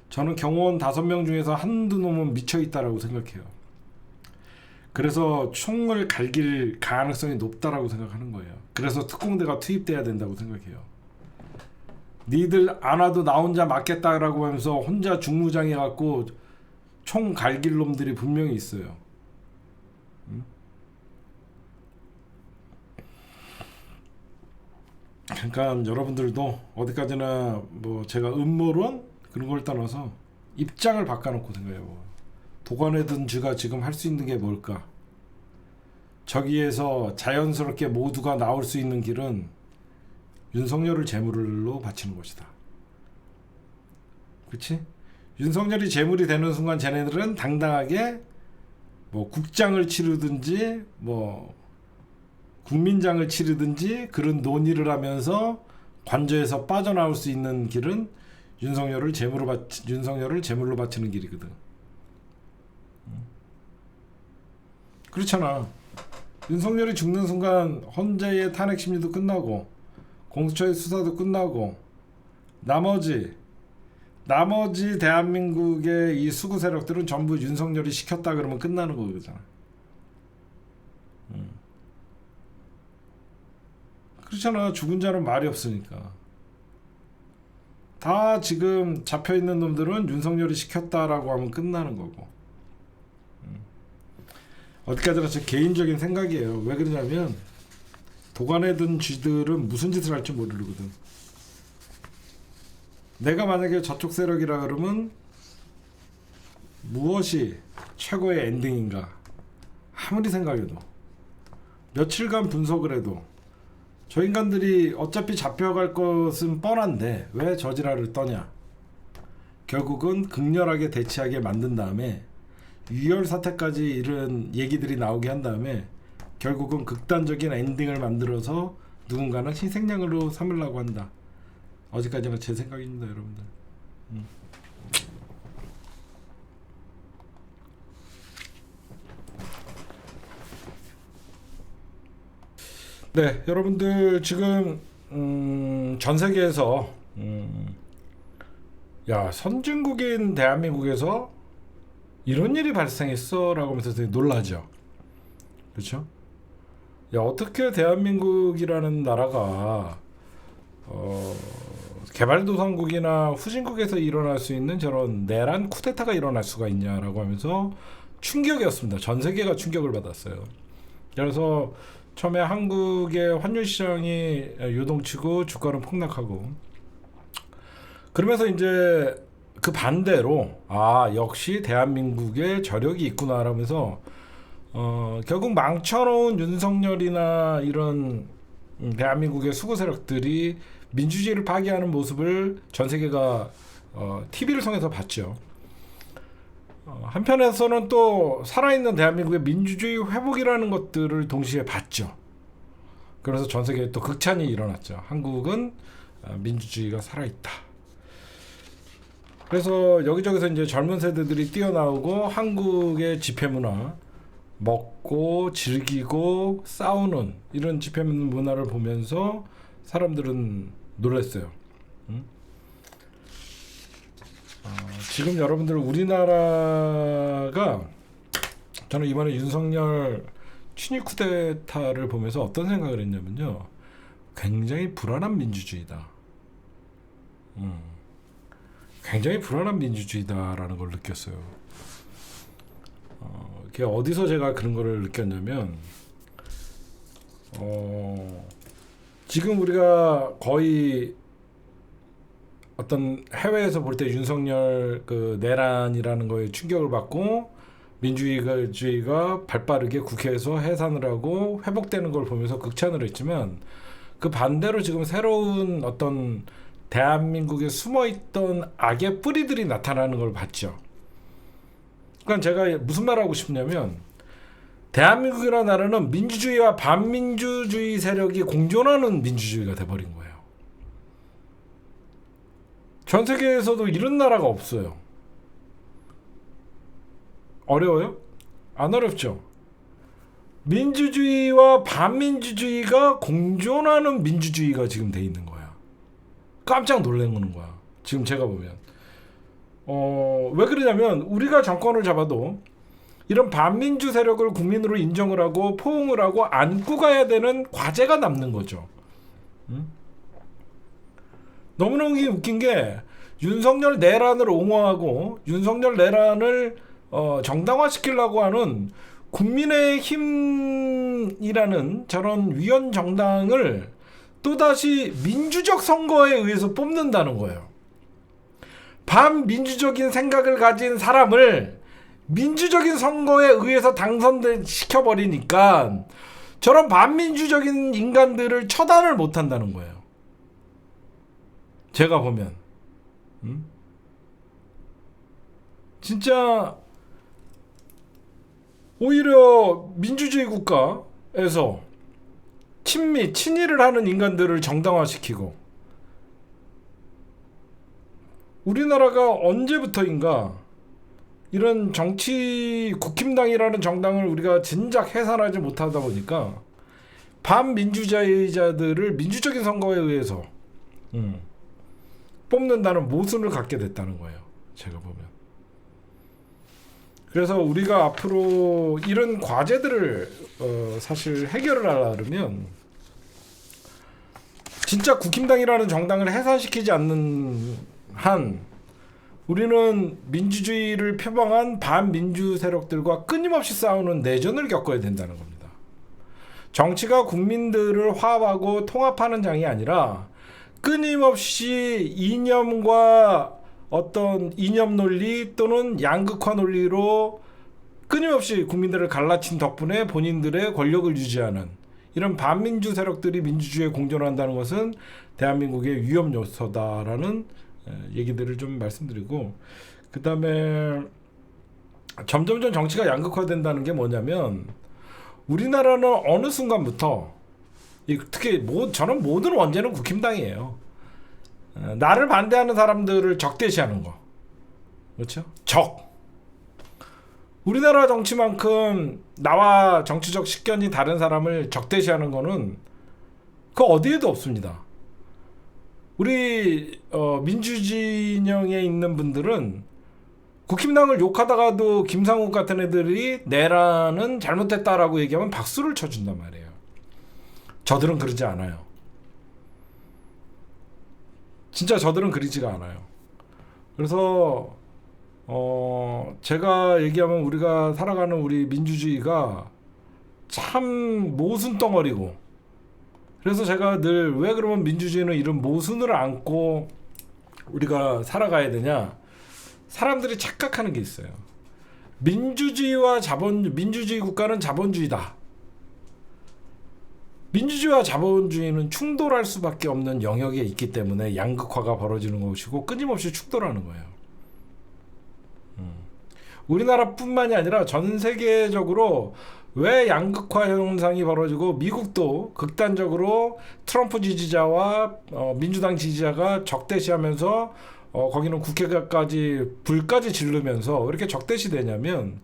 저는 경호원 5명 중에서 한두 놈은 미쳐있다라고 생각해요. 그래서 총을 갈길 가능성이 높다라고 생각하는 거예요. 그래서 특공대가 투입돼야 된다고 생각해요. 니들 안 와도 나 혼자 맞겠다라고 하면서 혼자 중무장해갖고 총 갈길 놈들이 분명히 있어요. 그러니까 여러분들도 어디까지나 뭐 제가 음모론 그런 걸 떠나서 입장을 바꿔놓고 생각해요. 도관에 든 쥐가 지금 할 수 있는 게 뭘까? 저기에서 자연스럽게 모두가 나올 수 있는 길은 윤석열을 제물로 바치는 것이다. 그치? 윤석열이 제물이 되는 순간 쟤네들은 당당하게 뭐 국장을 치르든지 뭐 국민장을 치르든지 그런 논의를 하면서 관저에서 빠져나올 수 있는 길은 윤석열을 제물로 바치는 길이거든. 그렇잖아. 윤석열이 죽는 순간 헌재의 탄핵 심리도 끝나고 공수처의 수사도 끝나고 나머지 대한민국의 이 수구 세력들은 전부 윤석열이 시켰다 그러면 끝나는 거잖아. 그렇잖아. 죽은 자는 말이 없으니까. 다 지금 잡혀있는 놈들은 윤석열이 시켰다라고 하면 끝나는 거고. 어디까지나 제 개인적인 생각이에요. 왜 그러냐면 도관에 든 쥐들은 무슨 짓을 할지 모르거든. 내가 만약에 저쪽 세력이라 그러면 무엇이 최고의 엔딩인가 아무리 생각해도 며칠간 분석을 해도 저 인간들이 어차피 잡혀갈 것은 뻔한데 왜 저지랄을 떠냐. 결국은 극렬하게 대치하게 만든 다음에 유혈 사태까지 이런 얘기들이 나오게 한 다음에 결국은 극단적인 엔딩을 만들어서 누군가는 희생양으로 삼으려고 한다. 어디까지나 제 생각입니다, 여러분들. 네, 여러분들 지금 전 세계에서 야, 선진국인 대한민국에서 이런 일이 발생했어 라고 하면서 되게 놀라죠. 그렇죠? 야, 어떻게 대한민국이라는 나라가 개발도상국이나 후진국에서 일어날 수 있는 저런 내란 쿠데타가 일어날 수가 있냐라고 하면서 충격이었습니다. 전 세계가 충격을 받았어요. 그래서 처음에 한국의 환율 시장이 요동치고 주가는 폭락하고, 그러면서 이제 그 반대로 역시 대한민국에 저력이 있구나 라면서 결국 망쳐놓은 윤석열이나 이런 대한민국의 수구 세력들이 민주주의를 파괴하는 모습을 전 세계가 TV를 통해서 봤죠. 한편에서는 또 살아있는 대한민국의 민주주의 회복이라는 것들을 동시에 봤죠. 그래서 전 세계에 또 극찬이 일어났죠. 한국은 민주주의가 살아있다. 그래서 여기저기서 이제 젊은 세대들이 뛰어나오고 한국의 집회문화, 먹고 즐기고 싸우는 이런 집회문화를 보면서 사람들은 놀랐어요. 지금 여러분들 우리나라가, 저는 이번에 윤석열 친위 쿠데타를 보면서 어떤 생각을 했냐면요, 굉장히 불안한 민주주의다. 굉장히 불안한 민주주의다라는 걸 느꼈어요. 어디서 제가 그런 거를 느꼈냐면, 지금 우리가 거의 어떤 해외에서 볼 때 윤석열 그 내란이라는 거에 충격을 받고 민주주의가 발빠르게 국회에서 해산을 하고 회복되는 걸 보면서 극찬을 했지만 그 반대로 지금 새로운 어떤 대한민국에 숨어있던 악의 뿌리들이 나타나는 걸 봤죠. 그러니까 제가 무슨 말하고 싶냐면 대한민국이라는 나라는 민주주의와 반민주주의 세력이 공존하는 민주주의가 돼버린 거예요. 전 세계에서도 이런 나라가 없어요. 어려워요? 안 어렵죠. 민주주의와 반민주주의가 공존하는 민주주의가 지금 돼 있는 거야. 깜짝 놀라는 거야. 지금 제가 보면 왜 그러냐면 우리가 정권을 잡아도 이런 반민주 세력을 국민으로 인정을 하고 포옹을 하고 안고 가야 되는 과제가 남는 거죠. 너무너무 웃긴 게 윤석열 내란을 옹호하고 윤석열 내란을 정당화시키려고 하는 국민의힘이라는 저런 위원 정당을 또다시 민주적 선거에 의해서 뽑는다는 거예요. 반민주적인 생각을 가진 사람을 민주적인 선거에 의해서 당선시켜버리니까 저런 반민주적인 인간들을 처단을 못한다는 거예요. 제가 보면 진짜 오히려 민주주의 국가에서 친일을 하는 인간들을 정당화시키고 우리나라가 언제부터인가 이런 국힘당이라는 정당을 우리가 진작 해산하지 못하다 보니까 반민주주의자들을 민주적인 선거에 의해서 뽑는다는 모순을 갖게 됐다는 거예요. 제가 보면. 그래서 우리가 앞으로 이런 과제들을 사실 해결을 하려면 진짜 국힘당이라는 정당을 해산시키지 않는 한 우리는 민주주의를 표방한 반민주 세력들과 끊임없이 싸우는 내전을 겪어야 된다는 겁니다. 정치가 국민들을 화합하고 통합하는 장이 아니라 끊임없이 이념과 어떤 이념 논리 또는 양극화 논리로 끊임없이 국민들을 갈라친 덕분에 본인들의 권력을 유지하는 이런 반민주 세력들이 민주주의에 공존한다는 것은 대한민국의 위험 요소다라는 얘기들을 좀 말씀드리고, 그 다음에 점점점 정치가 양극화된다는 게 뭐냐면 우리나라는 어느 순간부터 특히 저는 모든 원죄는 국힘당이에요. 나를 반대하는 사람들을 적대시하는 거, 그렇죠? 우리나라 정치만큼 나와 정치적 식견이 다른 사람을 적대시하는 거는 그 어디에도 없습니다. 우리 민주진영에 있는 분들은 국힘당을 욕하다가도 김상욱 같은 애들이 내란은 잘못됐다라고 얘기하면 박수를 쳐준단 말이에요. 저들은 그러지 않아요. 진짜 저들은 그러지가 않아요. 그래서 제가 얘기하면 우리가 살아가는 우리 민주주의가 참 모순 덩어리고, 그래서 제가 늘 왜 그러면 민주주의는 이런 모순을 안고 우리가 살아가야 되냐, 사람들이 착각하는 게 있어요. 민주주의 국가는 자본주의다. 민주주의와 자본주의는 충돌할 수밖에 없는 영역에 있기 때문에 양극화가 벌어지는 것이고 끊임없이 충돌하는 거예요. 우리나라뿐만이 아니라 전 세계적으로 왜 양극화 현상이 벌어지고 미국도 극단적으로 트럼프 지지자와 민주당 지지자가 적대시하면서 거기는 국회까지 불까지 지르면서 왜 이렇게 적대시되냐면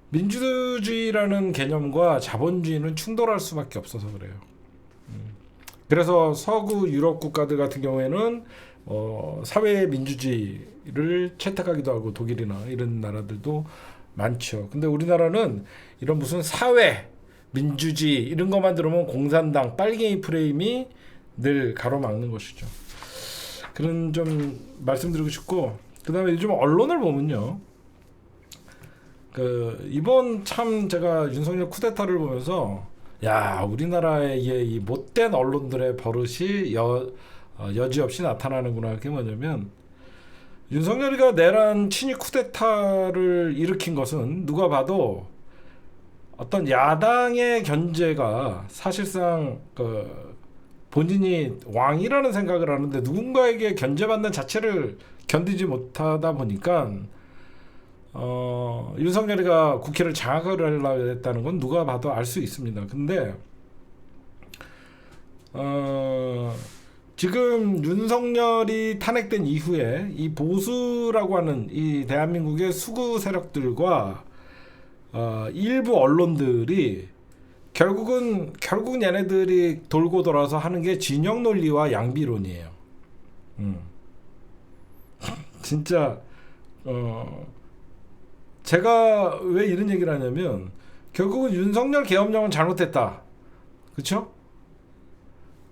민주주의라는 개념과 자본주의는 충돌할 수밖에 없어서 그래요. 그래서 서구 유럽 국가들 같은 경우에는 사회 민주주의를 채택하기도 하고 독일이나 이런 나라들도 많죠. 근데 우리나라는 이런 무슨 사회 민주주의 이런 것만 들으면 공산당 빨갱이 프레임이 늘 가로막는 것이죠. 그런 좀 말씀드리고 싶고, 그다음에 요즘 언론을 보면요, 이번 참 제가 윤석열 쿠데타를 보면서 야, 우리나라의 이 못된 언론들의 버릇이 여지없이 나타나는구나. 그게 뭐냐면 윤석열이가 내란 친위 쿠데타를 일으킨 것은 누가 봐도 어떤 야당의 견제가 사실상 본인이 왕이라는 생각을 하는데 누군가에게 견제받는 자체를 견디지 못하다 보니까 윤석열이가 국회를 장악하려고 했다는 건 누가 봐도 알 수 있습니다. 근데 지금 윤석열이 탄핵된 이후에 이 보수라고 하는 이 대한민국의 수구 세력들과 일부 언론들이 결국 얘네들이 돌고 돌아서 하는 게 진영 논리와 양비론이에요. 진짜 제가 왜 이런 얘기를 하냐면 결국은 윤석열 계엄령은 잘못됐다. 그렇죠?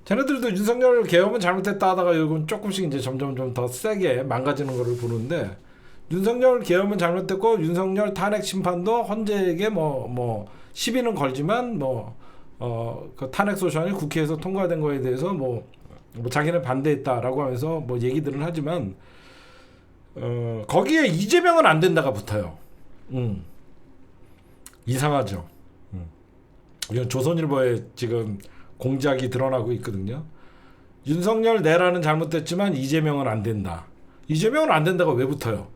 쟤네들도 윤석열 계엄은 잘못됐다 하다가 요즘 조금씩 이제 점점 좀 더 세게 망가지는 거를 보는데 윤석열 계엄은 잘못됐고 윤석열 탄핵 심판도 헌재에게 뭐 시비는 걸지만 그 탄핵 소션이 국회에서 통과된 거에 대해서 뭐 자기는 반대했다라고 하면서 뭐 얘기들은 하지만 거기에 이재명은 안 된다가 붙어요. 이상하죠. 이건 조선일보에 지금 공작이 드러나고 있거든요. 윤석열 내란은 잘못됐지만 이재명은 안 된다. 이재명은 안 된다가 왜 붙어요?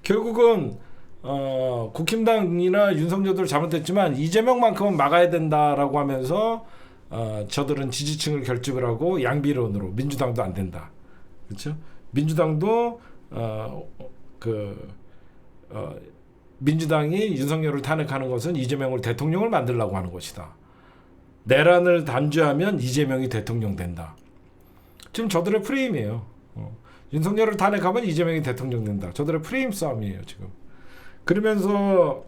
결국은 국힘당이나 윤석열도 잘못됐지만 이재명만큼은 막아야 된다라고 하면서 저들은 지지층을 결집을 하고 양비론으로 민주당도 안 된다. 그렇죠? 민주당도 민주당이 윤석열을 탄핵하는 것은 이재명을 대통령을 만들려고 하는 것이다. 내란을 단죄하면 이재명이 대통령 된다. 지금 저들의 프레임이에요. 윤석열을 탄핵하면 이재명이 대통령 된다. 저들의 프레임 싸움이에요 지금. 그러면서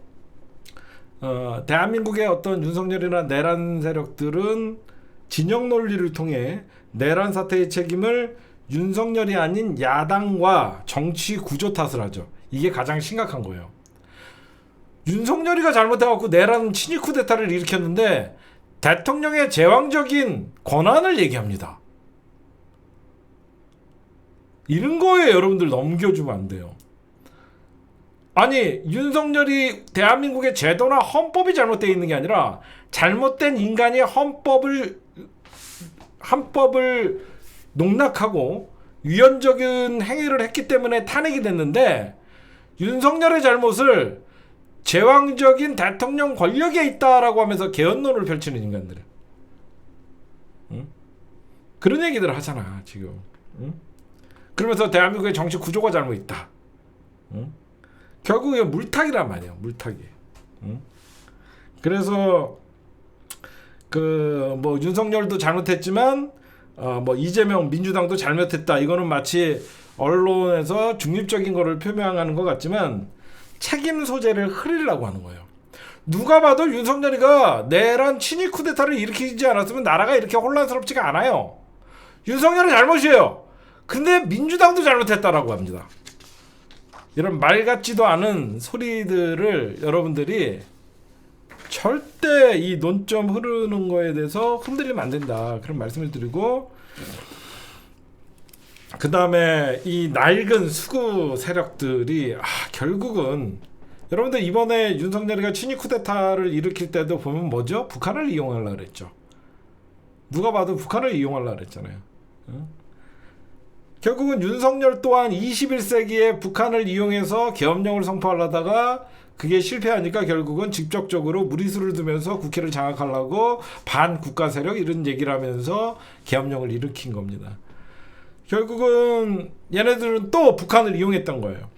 대한민국의 어떤 윤석열이나 내란 세력들은 진영 논리를 통해 내란 사태의 책임을 윤석열이 아닌 야당과 정치 구조 탓을 하죠. 이게 가장 심각한 거예요. 윤석열이가 잘못해갖고 내란 친위 쿠데타를 일으켰는데 대통령의 제왕적인 권한을 얘기합니다. 이런 거에 여러분들 넘겨주면 안 돼요. 아니 윤석열이 대한민국의 제도나 헌법이 잘못되어 있는 게 아니라 잘못된 인간이 헌법을 농락하고 위헌적인 행위를 했기 때문에 탄핵이 됐는데 윤석열의 잘못을 제왕적인 대통령 권력에 있다라고 하면서 개헌론을 펼치는 인간들. 그런 얘기들 하잖아 지금. 그러면서 대한민국의 정치 구조가 잘못 있다. 결국 이게 물타기란 말이에요. 물타기. 그래서 뭐 윤석열도 잘못했지만 뭐 이재명 민주당도 잘못했다. 이거는 마치 언론에서 중립적인 거를 표명하는 것 같지만 책임 소재를 흐리려고 하는 거예요. 누가 봐도 윤석열이가 내란 친위 쿠데타를 일으키지 않았으면 나라가 이렇게 혼란스럽지가 않아요. 윤석열은 잘못이에요. 근데 민주당도 잘못했다라고 합니다. 이런 말 같지도 않은 소리들을 여러분들이 절대 이 논점 흐르는 거에 대해서 흔들리면 안 된다. 그런 말씀을 드리고 그 다음에 이 낡은 수구 세력들이 결국은 여러분들 이번에 윤석열이가 친위 쿠데타를 일으킬 때도 보면 뭐죠? 북한을 이용하려고 그랬죠. 누가 봐도 북한을 이용하려고 그랬잖아요. 결국은 윤석열 또한 21세기에 북한을 이용해서 계엄령을 선포하려다가 그게 실패하니까 결국은 직접적으로 무리수를 두면서 국회를 장악하려고 반국가 세력 이런 얘기를 하면서 계엄령을 일으킨 겁니다. 결국은 얘네들은 또 북한을 이용했던 거예요.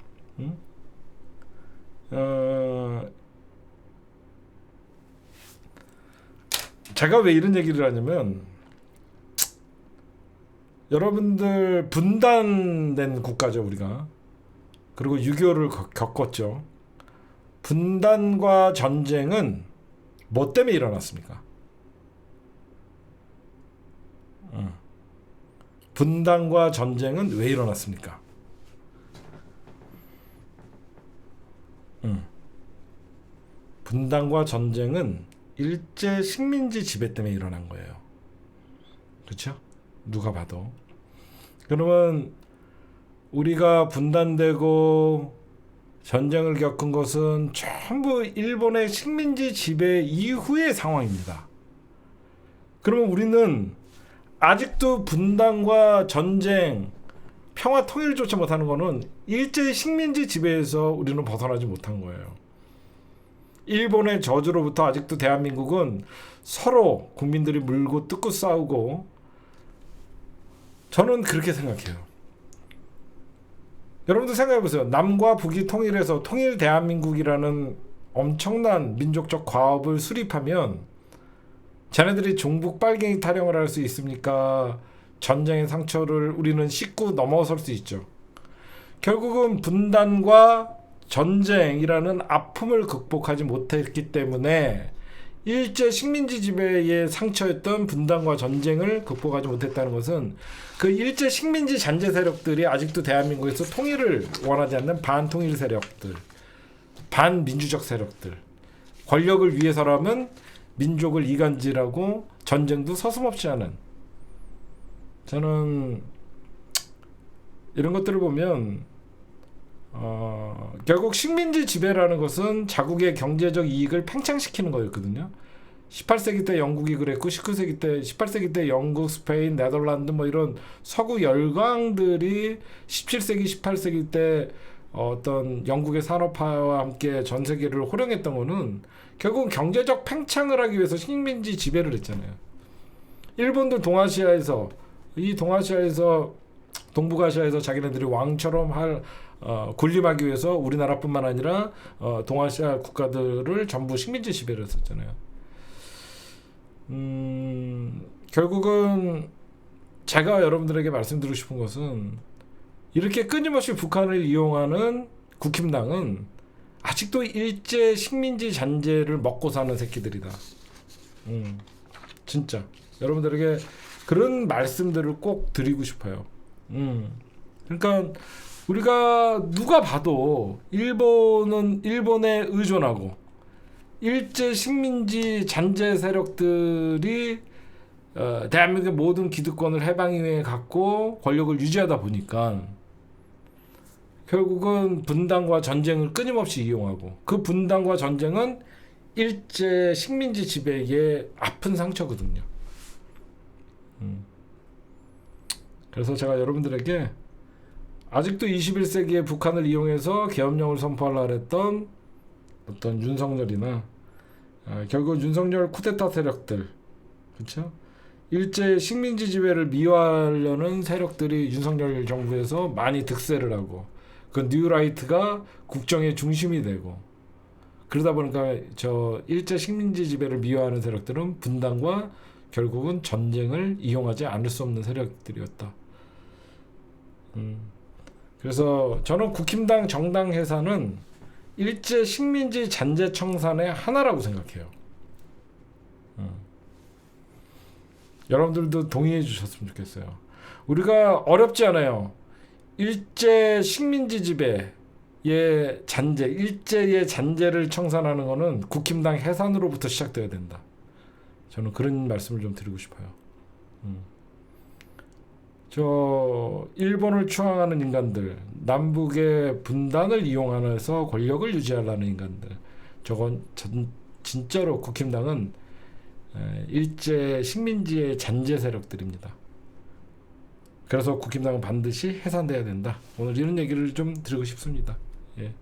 제가 왜 이런 얘기를 하냐면 여러분들 분단된 국가죠 우리가. 그리고 6.25를 겪었죠. 분단과 전쟁은 뭐 때문에 일어났습니까? 분단과 전쟁은 왜 일어났습니까? 분단과 전쟁은 일제 식민지 지배 때문에 일어난 거예요. 그렇죠? 누가 봐도. 그러면 우리가 분단되고 전쟁을 겪은 것은 전부 일본의 식민지 지배 이후의 상황입니다. 그러면 우리는 아직도 분단과 전쟁, 평화 통일조차 못하는 거는 일제 식민지 지배에서 우리는 벗어나지 못한 거예요. 일본의 저주로부터 아직도 대한민국은 서로 국민들이 물고 뜯고 싸우고, 저는 그렇게 생각해요. 여러분도 생각해보세요. 남과 북이 통일해서 통일 대한민국이라는 엄청난 민족적 과업을 수립하면 자네들이 종북 빨갱이 타령을 할 수 있습니까? 전쟁의 상처를 우리는 씻고 넘어설 수 있죠. 결국은 분단과 전쟁이라는 아픔을 극복하지 못했기 때문에 일제 식민지 지배의 상처였던 분단과 전쟁을 극복하지 못했다는 것은 그 일제 식민지 잔재 세력들이 아직도 대한민국에서 통일을 원하지 않는 반통일 세력들, 반민주적 세력들, 권력을 위해서라면 민족을 이간질하고 전쟁도 서슴없이 하는, 저는 이런 것들을 보면 결국 식민지 지배라는 것은 자국의 경제적 이익을 팽창시키는 거였거든요. 18세기 때 영국이 그랬고 19세기 때 18세기 때 영국, 스페인, 네덜란드 뭐 이런 서구 열강들이 17세기, 18세기 때 어떤 영국의 산업화와 함께 전 세계를 호령했던 거는 결국은 경제적 팽창을 하기 위해서 식민지 지배를 했잖아요. 일본도 동아시아에서 동북아시아에서 자기네들이 왕처럼 군림하기 위해서 우리나라뿐만 아니라 동아시아 국가들을 전부 식민지 지배를 했었잖아요. 결국은 제가 여러분들에게 말씀드리고 싶은 것은 이렇게 끊임없이 북한을 이용하는 국힘당은 아직도 일제 식민지 잔재를 먹고 사는 새끼들이다. 진짜 여러분들에게 그런 말씀들을 꼭 드리고 싶어요. 그러니까 우리가 누가 봐도 일본에 의존하고 일제 식민지 잔재 세력들이 대한민국의 모든 기득권을 해방위에 갖고 권력을 유지하다 보니까 결국은 분단과 전쟁을 끊임없이 이용하고, 그 분단과 전쟁은 일제 식민지 지배의 아픈 상처거든요. 그래서 제가 여러분들에게 아직도 21세기에 북한을 이용해서 계엄령을 선포하려고 했던 어떤 윤석열이나 결국 윤석열 쿠데타 세력들, 그렇죠? 일제 식민지 지배를 미화하려는 세력들이 윤석열 정부에서 많이 득세를 하고, 그 뉴라이트가 국정의 중심이 되고, 그러다 보니까 저 일제 식민지 지배를 미화하는 세력들은 분단과 결국은 전쟁을 이용하지 않을 수 없는 세력들이었다. 그래서 저는 국힘당 정당 해산은 일제 식민지 잔재 청산의 하나라고 생각해요. 여러분들도 동의해 주셨으면 좋겠어요. 우리가 어렵지 않아요. 일제 식민지 지배의 잔재, 일제의 잔재를 청산하는 것은 국힘당 해산으로부터 시작되어야 된다. 저는 그런 말씀을 좀 드리고 싶어요. 저 일본을 추앙하는 인간들, 남북의 분단을 이용하면서 권력을 유지하려는 인간들, 저건 진짜로 국힘당은 일제 식민지의 잔재 세력들입니다. 그래서 국힘당은 반드시 해산돼야 된다. 오늘 이런 얘기를 좀 드리고 싶습니다. 예.